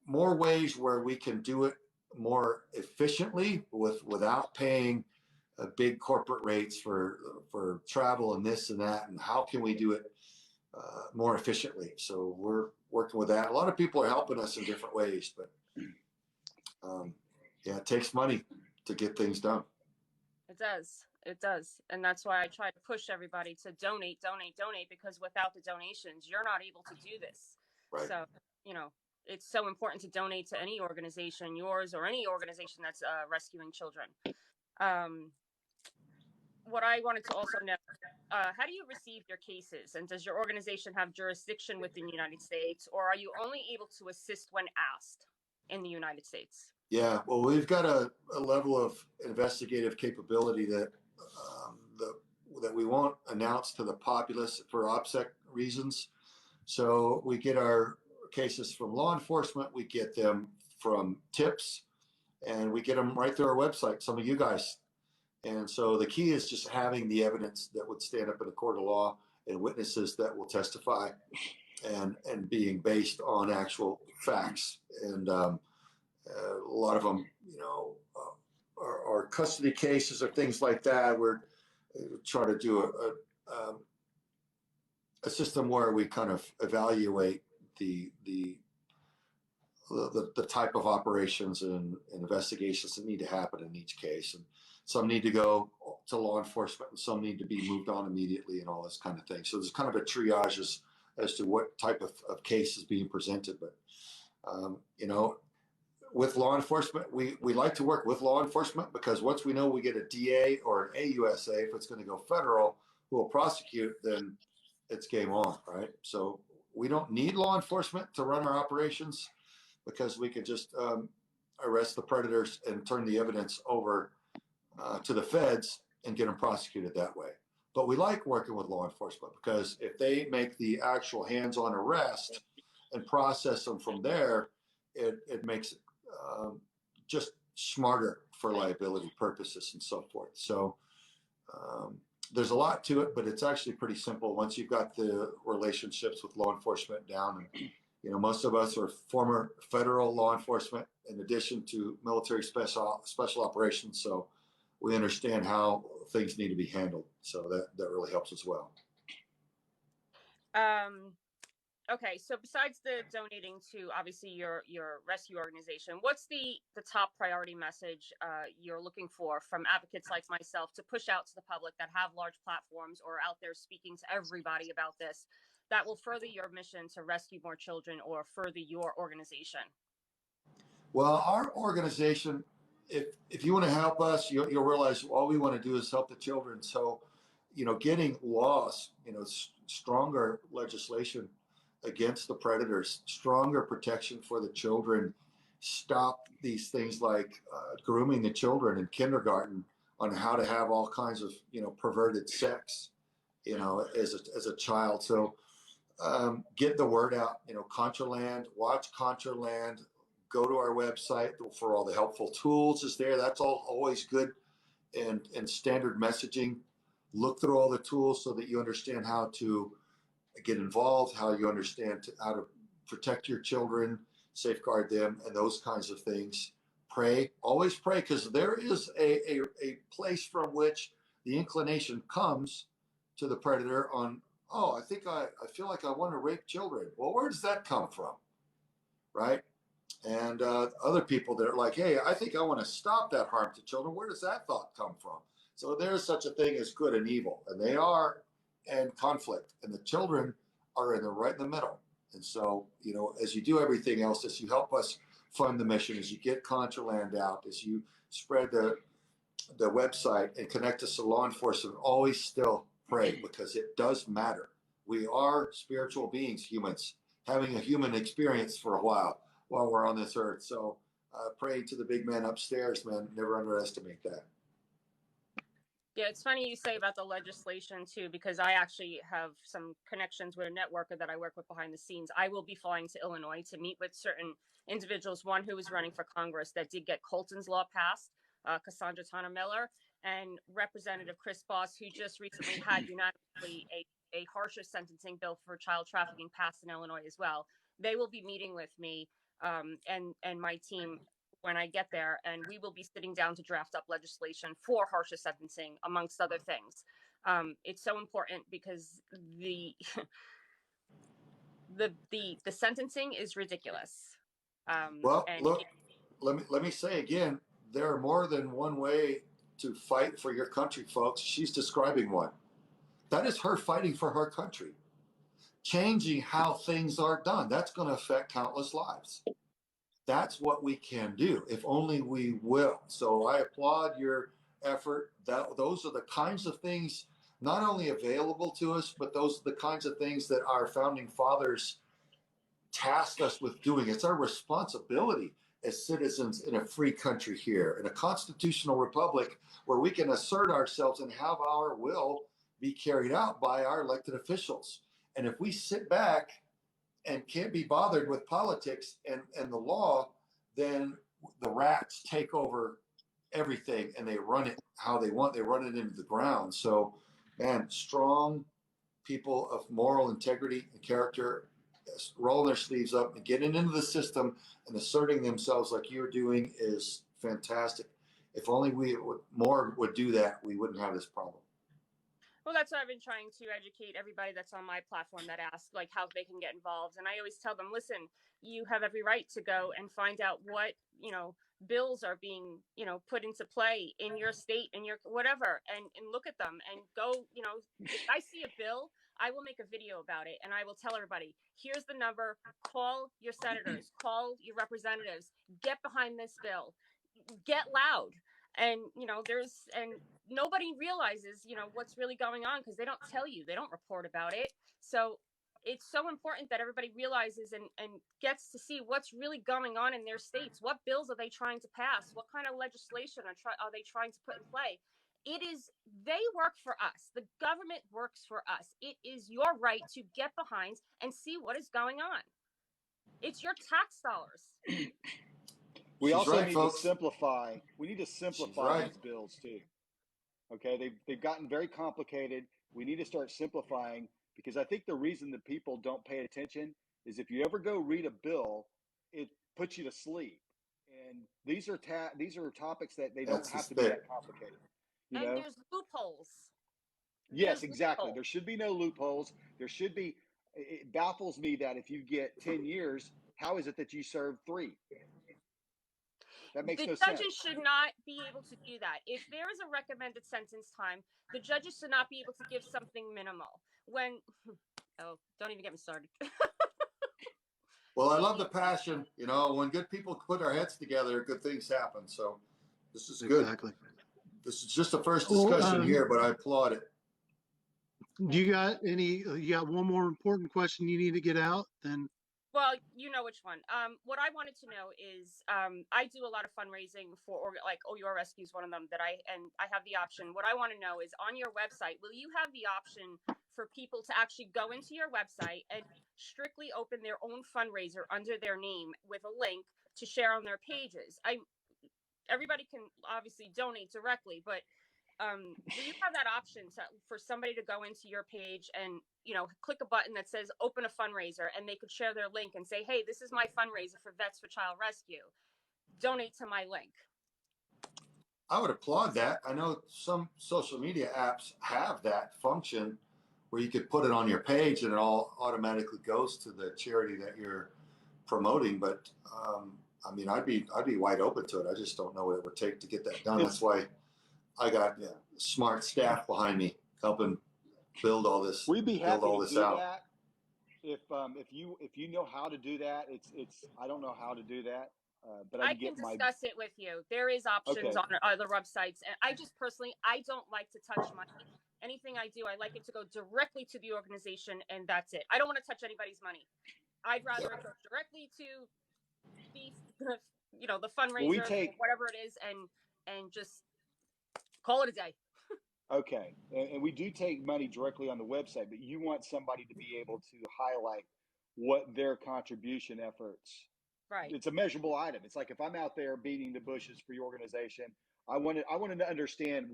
more ways where we can do it more efficiently without paying big corporate rates for travel and this and that, and how can we do it more efficiently. So we're working with that. A lot of people are helping us in different ways, but yeah, it takes money to get things done. It does. And that's why I try to push everybody to donate, because without the donations, you're not able to do this. Right. So, you know, it's so important to donate to any organization, yours or any organization that's rescuing children. What I wanted to also know, how do you receive your cases? And does your organization have jurisdiction within the United States, or are you only able to assist when asked in the United States? Yeah, well, we've got a level of investigative capability that that we won't announce to the populace for OPSEC reasons. So we get our cases from law enforcement, we get them from tips, and we get them right through our website, some of you guys. And so the key is just having the evidence that would stand up in a court of law and witnesses that will testify, and being based on actual facts. And a lot of them, you know, are custody cases or things like that. We're trying to do a system where we kind of evaluate the type of operations and investigations that need to happen in each case. And some need to go to law enforcement and some need to be moved on immediately and all this kind of thing. So there's kind of a triage as to what type of case is being presented. But, you know, with law enforcement, we like to work with law enforcement, because once we know we get a DA or an AUSA, if it's going to go federal, who will prosecute, then it's game on, right? So we don't need law enforcement to run our operations, because we could just arrest the predators and turn the evidence over to the feds and get them prosecuted that way. But we like working with law enforcement, because if they make the actual hands-on arrest and process them from there, it makes it just smarter for liability purposes and so forth. So there's a lot to it, but it's actually pretty simple once you've got the relationships with law enforcement down. And, you know, most of us are former federal law enforcement in addition to military special operations. So we understand how things need to be handled. So that really helps as well. Okay, so besides the donating to obviously your rescue organization, what's the top priority message you're looking for from advocates like myself to push out to the public that have large platforms or out there speaking to everybody about this, that will further your mission to rescue more children or further your organization? Well, our organization, if you want to help us, you'll realize all we want to do is help the children. So, you know, getting laws, you know, stronger legislation against the predators, stronger protection for the children, stop these things like grooming the children in kindergarten on how to have all kinds of, you know, perverted sex, you know, as a child. So get the word out, you know, Contraland, watch Contraland, go to our website for all the helpful tools is there. That's all always good and standard messaging. Look through all the tools so that you understand how to get involved, how you understand how to protect your children, safeguard them, and those kinds of things. Pray, always pray, because there is a place from which the inclination comes to the predator on, oh, I feel like I want to rape children. Well, where does that come from? Right? And other people that are like, hey, I think I want to stop that harm to children. Where does that thought come from? So there's such a thing as good and evil, and they are in conflict, and the children are right in the middle. And so, you know, as you do everything else, as you help us fund the mission, as you get Contraland out, as you spread the website and connect us to law enforcement, always still pray, because it does matter. We are spiritual beings, humans, having a human experience for a while we're on this earth. So praying to the big man upstairs, man, never underestimate that. Yeah, it's funny you say about the legislation too, because I actually have some connections with a networker that I work with behind the scenes. I will be flying to Illinois to meet with certain individuals, one who is running for Congress that did get Colton's law passed, 𝐞𝐫𝐚𝐝𝐢𝐜𝐚𝐭𝐢𝐳𝐠 Tanner and Representative Chris Boss, who just recently had unanimously a harsher sentencing bill for child trafficking passed in Illinois as well. They will be meeting with me and my team when I get there, and we will be sitting down to draft up legislation for harsher sentencing, amongst other things. It's so important because the sentencing is ridiculous. Well, look, let me say again, there are more than one way to fight for your country, folks. She's describing one. That is her fighting for her country, changing how things are done. That's going to affect countless lives. That's what we can do, if only we will. So I applaud your effort. Those are the kinds of things not only available to us, but those are the kinds of things that our founding fathers tasked us with doing. It's our responsibility as citizens in a free country here, in a constitutional republic where we can assert ourselves and have our will be carried out by our elected officials. And if we sit back and can't be bothered with politics and the law, then the rats take over everything and they run it how they want. They run it into the ground. So, man, strong people of moral integrity and character rolling their sleeves up and getting into the system and asserting themselves like you're doing is fantastic. If only more would do that, we wouldn't have this problem. Well, that's what I've been trying to educate everybody that's on my platform that asks like how they can get involved. And I always tell them, listen, you have every right to go and find out what, bills are being, put into play in your state, in your whatever, and look at them and go, if I see a bill, I will make a video about it and I will tell everybody, here's the number, call your senators, call your representatives, get behind this bill, get loud. And, and nobody realizes, what's really going on because they don't tell you, they don't report about it. So it's so important that everybody realizes and gets to see what's really going on in their states. What bills are they trying to pass? What kind of legislation are they trying to put in play? They work for us. The government works for us. It is your right to get behind and see what is going on. It's your tax dollars. We She's also right, need folks. to simplify. We need to simplify these bills too. Okay, they've gotten very complicated. We need to start simplifying, because I think the reason that people don't pay attention is if you ever go read a bill, it puts you to sleep. And these are topics that they don't have to be that complicated. And there's loopholes. Yes, exactly. There should be no loopholes. There should be. It baffles me that if you get 10 years, how is it that you serve 3? That makes no sense. The judges should not be able to do that. If there is a recommended sentence time, the judges should not be able to give something minimal. Don't even get me started. Well, I love the passion. When good people put our heads together, good things happen. So this is good. Exactly. This is just the first discussion here, but I applaud it. Do you got one more important question you need to get out? Then. Well, you know which one. What I wanted to know is, I do a lot of fundraising for, like OUR Rescue is one of them that I have the option. What I want to know is, on your website, will you have the option for people to actually go into your website and strictly open their own fundraiser under their name with a link to share on their pages? Everybody can obviously donate directly, but you have that option for somebody to go into your page and, you know, click a button that says open a fundraiser, and they could share their link and say, hey, this is my fundraiser for Vets for Child Rescue. Donate to my link. I would applaud that. I know some social media apps have that function where you could put it on your page and it all automatically goes to the charity that you're promoting. But I mean, I'd be wide open to it. I just don't know what it would take to get that done. That's why I got smart staff behind me helping build all this. We'd be happy build all to this do out. that. If you know how to do that, it's I don't know how to do that. But I can discuss it with you. There is options on other websites, and I just personally, I don't like to touch money. Anything I do, I like it to go directly to the organization, and that's it. I don't want to touch anybody's money. I'd rather it go directly to the, you know, the fundraiser, whatever it is, and just call it a day. Okay, and we do take money directly on the website, but you want somebody to be able to highlight what their contribution efforts. Right. It's a measurable item. It's like if I'm out there beating the bushes for your organization, I wanted to understand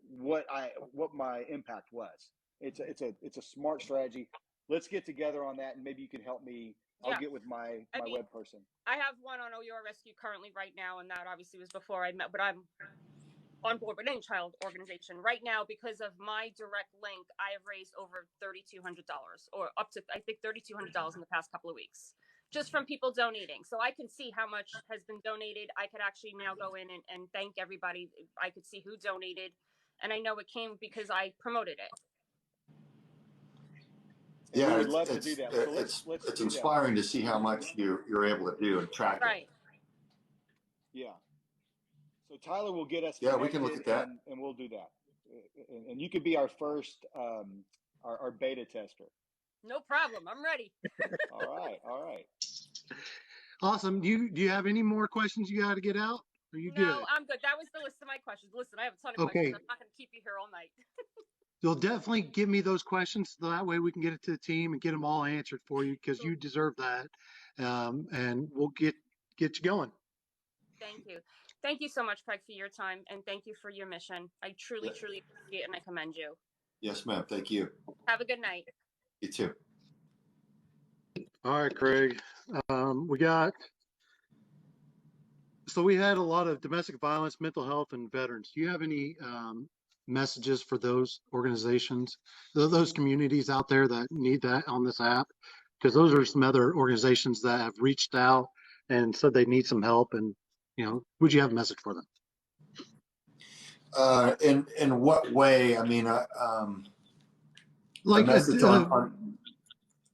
what my impact was. It's a smart strategy. Let's get together on that, and maybe you can help me. I'll get with my web person. I have one on OUR Rescue currently right now, and that obviously was before I met, but I'm on board with any child organization right now because of my direct link. I have raised over $3,200, or up to, I think, $3,200 in the past couple of weeks, just from people donating. So I can see how much has been donated. I could actually now go in and thank everybody. I could see who donated, and I know it came because I promoted it. Yeah, we would love to do that. So it's inspiring to see how much you're able to do and track it. Right. Yeah. So Tyler will get us. Yeah, we can look at that, and we'll do that. And you could be our first, our beta tester. No problem. I'm ready. All right. Awesome. Do you have any more questions you got to get out? Are you good? No, I'm good. That was the list of my questions. Listen, I have a ton of questions. I'm not going to keep you here all night. You'll definitely give me those questions. So that way we can get it to the team and get them all answered for you, because you deserve that. And we'll get you going. Thank you. Thank you so much, Craig, for your time, and thank you for your mission. I truly appreciate it, and I commend you. Yes, ma'am. Thank you. Have a good night. You too. All right, Craig. We had a lot of domestic violence, mental health, and veterans. Do you have any messages for those organizations, those communities out there that need that on this app? Because those are some other organizations that have reached out and said they need some help. And, you know, would you have a message for them? In what way? I mean, like a message on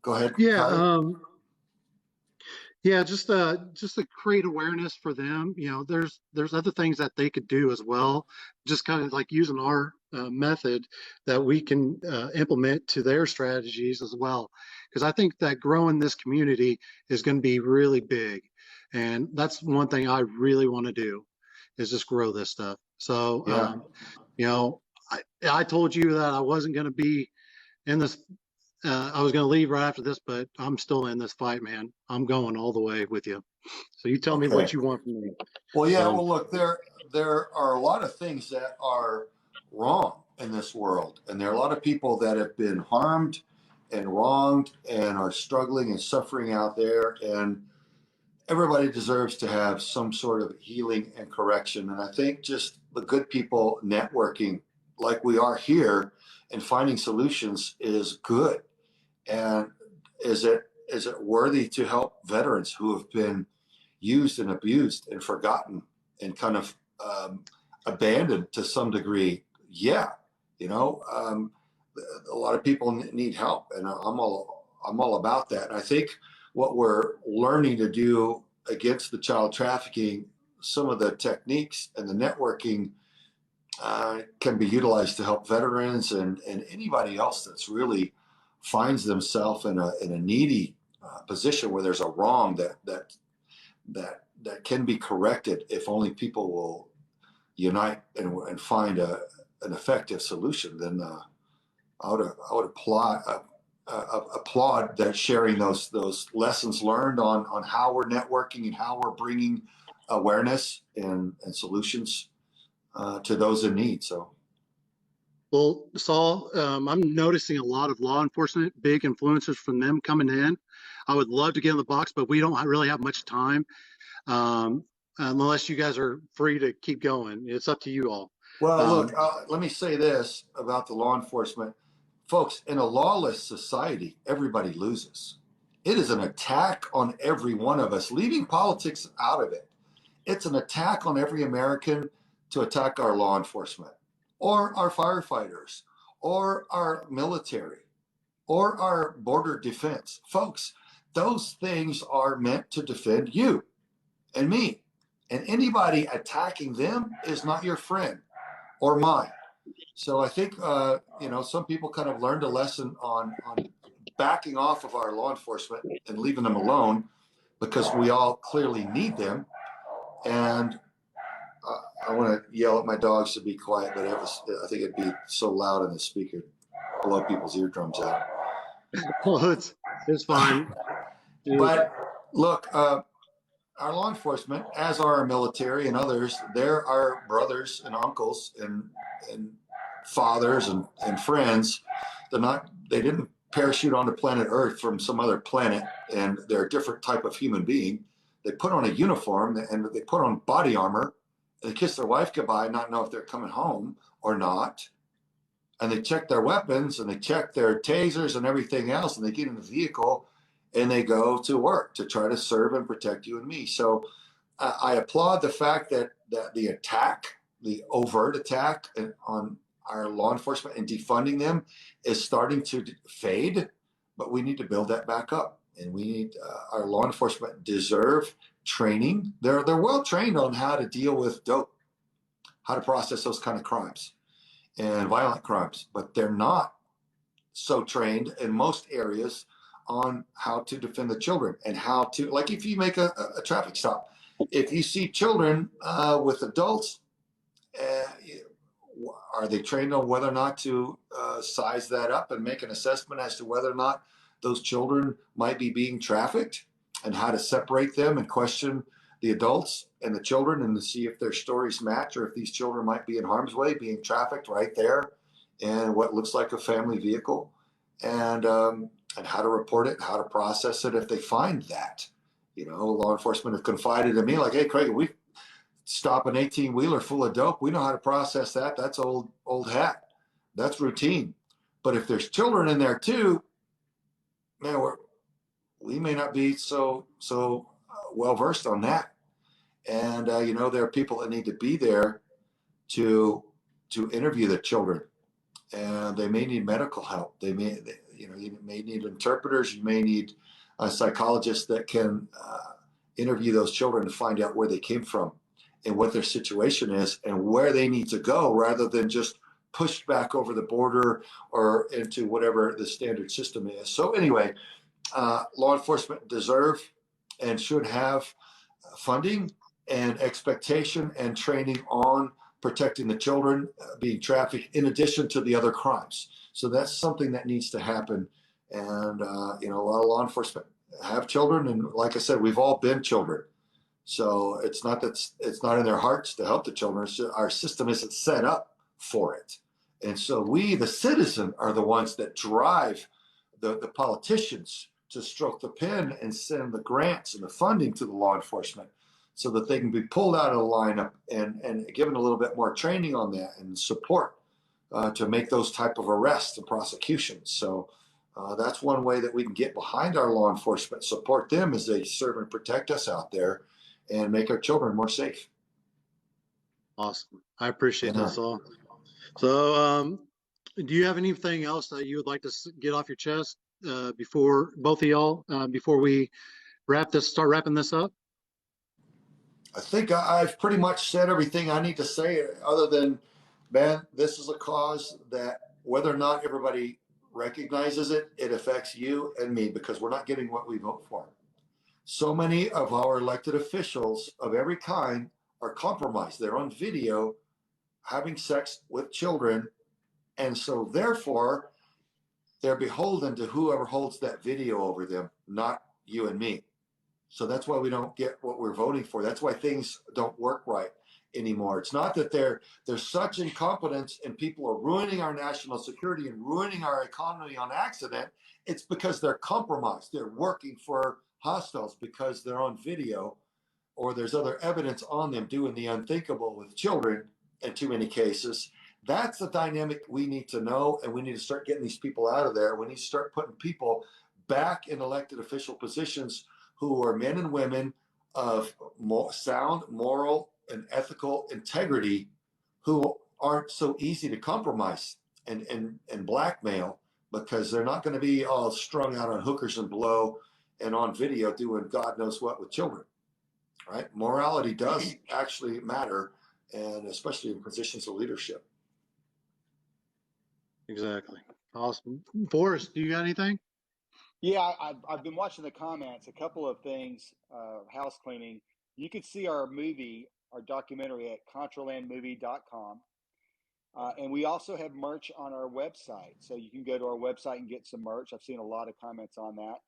go ahead. Yeah. Yeah, just to create awareness for them. You know, there's other things that they could do as well. Just kind of like using our method that we can implement to their strategies as well. Because I think that growing this community is going to be really big, and that's one thing I really want to do is just grow this stuff. So, you know, I told you that I wasn't going to be in this. I was going to leave right after this, but I'm still in this fight, man. I'm going all the way with you. So you tell me what you want from me. Well, yeah. Well, look, there are a lot of things that are wrong in this world, and there are a lot of people that have been harmed and wronged and are struggling and suffering out there. And everybody deserves to have some sort of healing and correction. And I think just the good people networking like we are here and finding solutions is good. And is it worthy to help veterans who have been used and abused and forgotten and kind of abandoned to some degree? Yeah, you know, a lot of people need help, and I'm all about that. And I think what we're learning to do against the child trafficking, some of the techniques and the networking can be utilized to help veterans and anybody else that's really finds themselves in a needy position where there's a wrong that can be corrected if only people will unite and find an effective solution. Then I would applaud that sharing those lessons learned on how we're networking and how we're bringing awareness and solutions to those in need. So Well, Saul, I'm noticing a lot of law enforcement, big influencers from them coming in. I would love to get in the box, but we don't really have much time, unless you guys are free to keep going. It's up to you all. Well, look, let me say this about the law enforcement. Folks, in a lawless society, everybody loses. It is an attack on every one of us, leaving politics out of it. It's an attack on every American to attack our law enforcement or our firefighters or our military or our border defense. Folks, those things are meant to defend you and me. And anybody attacking them is not your friend or mine. So I think, some people kind of learned a lesson on backing off of our law enforcement and leaving them alone because we all clearly need them. And I want to yell at my dogs to be quiet, but I think it'd be so loud in the speaker, blow people's eardrums out. Well, it's fine. But look, our law enforcement, as are our military and others, they're our brothers and uncles and fathers and friends. They didn't parachute onto planet Earth from some other planet, and they're a different type of human being. They put on a uniform and they put on body armor. They kiss their wife goodbye, not know if they're coming home or not. And they check their weapons and they check their tasers and everything else. And they get in the vehicle and they go to work to try to serve and protect you and me. So I applaud the fact that the attack, the overt attack on our law enforcement and defunding them is starting to fade, but we need to build that back up. And we need our law enforcement deserve training. They're well trained on how to deal with dope, how to process those kind of crimes and violent crimes, but they're not so trained in most areas on how to defend the children and how to, like if you make a traffic stop, if you see children with adults, are they trained on whether or not to size that up and make an assessment as to whether or not those children might be being trafficked and how to separate them and question the adults and the children and to see if their stories match or if these children might be in harm's way being trafficked right there in what looks like a family vehicle, and how to report it, how to process it if they find that. Law enforcement have confided in me like, hey, Craig, we stop an 18-wheeler full of dope. We know how to process that. That's old hat. That's routine. But if there's children in there too, man, we may not be so well versed on that. And there are people that need to be there to interview the children, and they may need medical help. You may need interpreters. You may need a psychologist that can interview those children to find out where they came from and what their situation is and where they need to go, rather than just pushed back over the border or into whatever the standard system is. So anyway, law enforcement deserve and should have funding and expectation and training on protecting the children being trafficked in addition to the other crimes. So that's something that needs to happen. And, a lot of law enforcement have children. And like I said, we've all been children. So it's not in their hearts to help the children. Our system isn't set up for it. And so we, the citizen, are the ones that drive the politicians to stroke the pen and send the grants and the funding to the law enforcement so that they can be pulled out of the lineup and given a little bit more training on that and support to make those type of arrests and prosecutions. So that's one way that we can get behind our law enforcement, support them as they serve and protect us out there and make our children more safe. Awesome. I appreciate that, Saul. So do you have anything else that you would like to get off your chest before both of y'all, before we start wrapping this up? I think I've pretty much said everything I need to say, other than, man, this is a cause that whether or not everybody recognizes it, it affects you and me because we're not getting what we vote for. So many of our elected officials of every kind are compromised. They're on video having sex with children. And so therefore, they're beholden to whoever holds that video over them, not you and me. So that's why we don't get what we're voting for. That's why things don't work right. anymore. It's not that there's such incompetence and people are ruining our national security and ruining our economy on accident. It's because they're compromised. They're working for hostiles because they're on video, or there's other evidence on them doing the unthinkable with children in too many cases. That's the dynamic we need to know, and we need to start getting these people out of there. We need to start putting people back in elected official positions who are men and women of sound moral and ethical integrity, who aren't so easy to compromise and blackmail, because they're not going to be all strung out on hookers and blow and on video doing God knows what with children, right? Morality does actually matter, and especially in positions of leadership. Exactly. Awesome. Forrest, do you got anything? Yeah, I've been watching the comments. A couple of things, house cleaning. You can see our movie, our documentary at contralandmovie.com. And we also have merch on our website. So you can go to our website and get some merch. I've seen a lot of comments on that.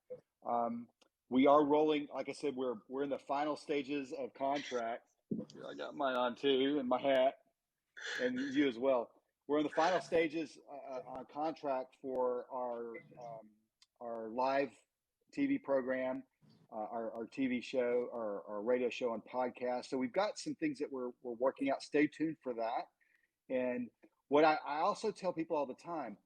We are rolling, like I said, we're in the final stages of contract. Here, I got mine on too, and my hat, and you as well. We're in the final stages on contract for our live TV program, our TV show, our radio show and podcast. So we've got some things that we're working out. Stay tuned for that. And what I also tell people all the time,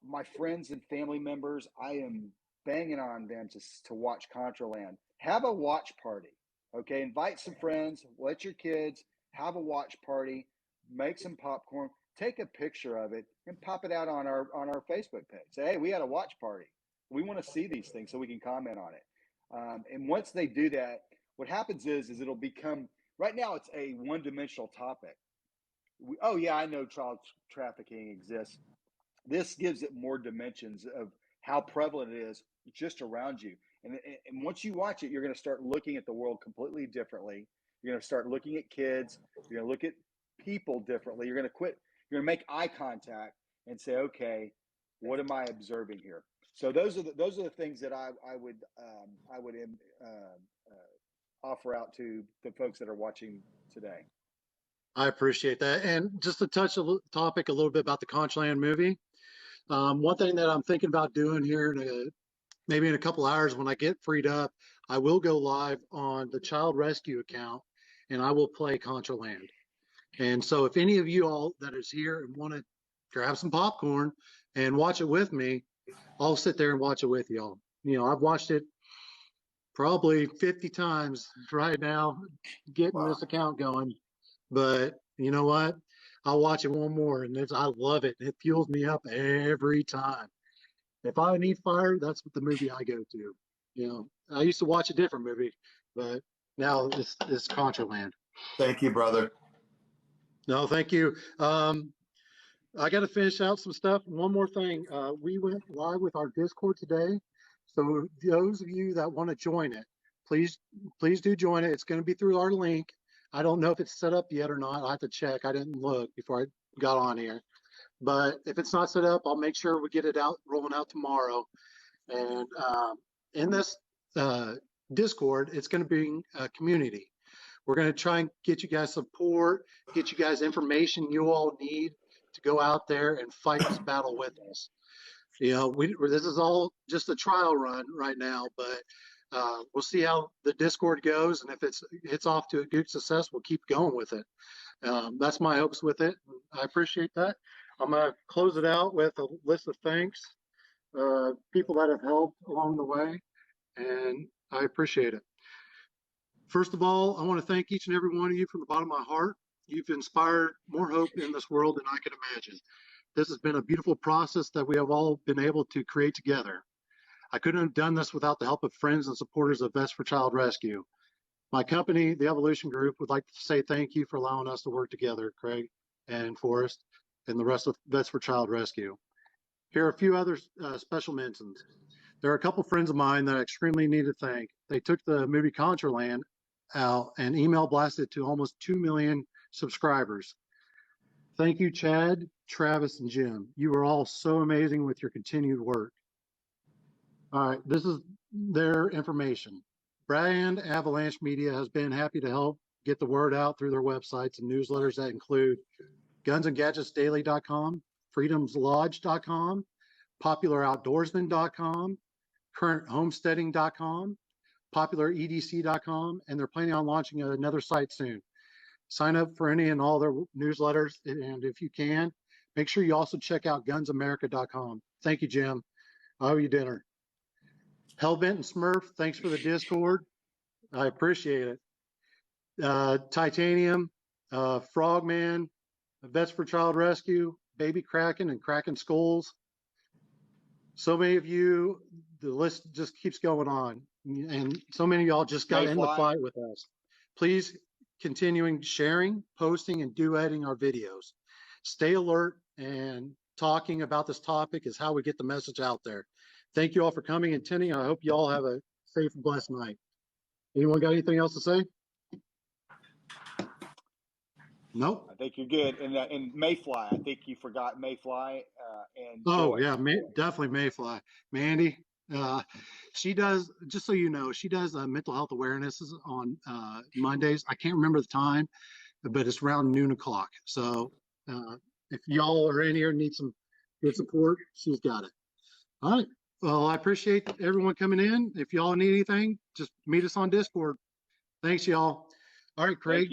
my friends and family members, I am banging on them to watch Contraland. Have a watch party, okay? Invite some friends, let your kids have a watch party, make some popcorn, take a picture of it, and pop it out on our Facebook page. Say, hey, we had a watch party. We want to see these things so we can comment on it. And once they do that, what happens is it'll become, right now it's a one-dimensional topic. Oh yeah, I know child trafficking exists. This gives it more dimensions of how prevalent it is just around you. And once you watch it, you're going to start looking at the world completely differently. You're going to start looking at kids. You're going to look at people differently. You're going to make eye contact and say, okay, what am I observing here? So those are the things that I would offer out to the folks that are watching today. I appreciate that. And just to touch the topic a little bit about the Contraland movie, one thing that I'm thinking about doing here maybe in a couple hours when I get freed up, I will go live on the Child Rescue account and I will play Contraland. And so if any of you all that is here and want to grab some popcorn and watch it with me, I'll sit there and watch it with y'all. You know, I've watched it probably 50 times right now, getting this account going. But you know what? I'll watch it one more, and I love it. It fuels me up every time. If I need fire, that's what the movie I go to. You know, I used to watch a different movie, but now it's Contraland. Thank you, brother. No, thank you. I got to finish out some stuff. One more thing. We went live with our Discord today. So those of you that want to join it, please do join it. It's going to be through our link. I don't know if it's set up yet or not. I have to check. I didn't look before I got on here. But if it's not set up, I'll make sure we get it rolling out tomorrow. And in this Discord, it's going to be a community. We're going to try and get you guys support, get you guys information you all need to go out there and fight this battle with us. You know, this is all just a trial run right now, but we'll see how the Discord goes, and if it's off to a good success, we'll keep going with it. That's my hopes with it. I appreciate that. I'm going to close it out with a list of thanks, people that have helped along the way, and I appreciate it. First of all, I want to thank each and every one of you from the bottom of my heart. You've inspired more hope in this world than I could imagine. This has been a beautiful process that we have all been able to create together. I couldn't have done this without the help of friends and supporters of Vets for Child Rescue. My company, the Evolution Group, would like to say thank you for allowing us to work together, Craig and Forrest, and the rest of Vets for Child Rescue. Here are a few other special mentions. There are a couple friends of mine that I extremely need to thank. They took the movie Contraland out and email blasted to almost 2 million subscribers. Thank you, Chad, Travis, and Jim. You are all so amazing with your continued work. All right, this is their information. Brand Avalanche Media has been happy to help get the word out through their websites and newsletters that include gunsandgadgetsdaily.com, freedomslodge.com, popularoutdoorsman.com, currenthomesteading.com, popularedc.com, and they're planning on launching another site soon. Sign up for any and all their newsletters, and if you can, make sure you also check out gunsamerica.com. Thank you, Jim. I owe you dinner. Hellbent and Smurf, thanks for the Discord. I appreciate it. Titanium, Frogman, Vets for Child Rescue, Baby Kraken, and Kraken Skulls. So many of you, the list just keeps going on. And so many of y'all just got in the fight with us. Please continuing sharing, posting, and duetting our videos. Stay alert, and talking about this topic is how we get the message out there. Thank you all for coming and attending. I hope you all have a safe and blessed night. Anyone got anything else to say? Nope. I think you're good. And Mayfly, I think you forgot Mayfly and Oh, Joy. yeah, definitely Mayfly. Mandy, she does, just so you know, she does mental health awarenesses on Mondays. I can't remember the time, but it's around noon o'clock. So if y'all are in here and need some good support, she's got it. All right. Well, I appreciate everyone coming in. If y'all need anything, just meet us on Discord. Thanks, y'all. All right, Craig,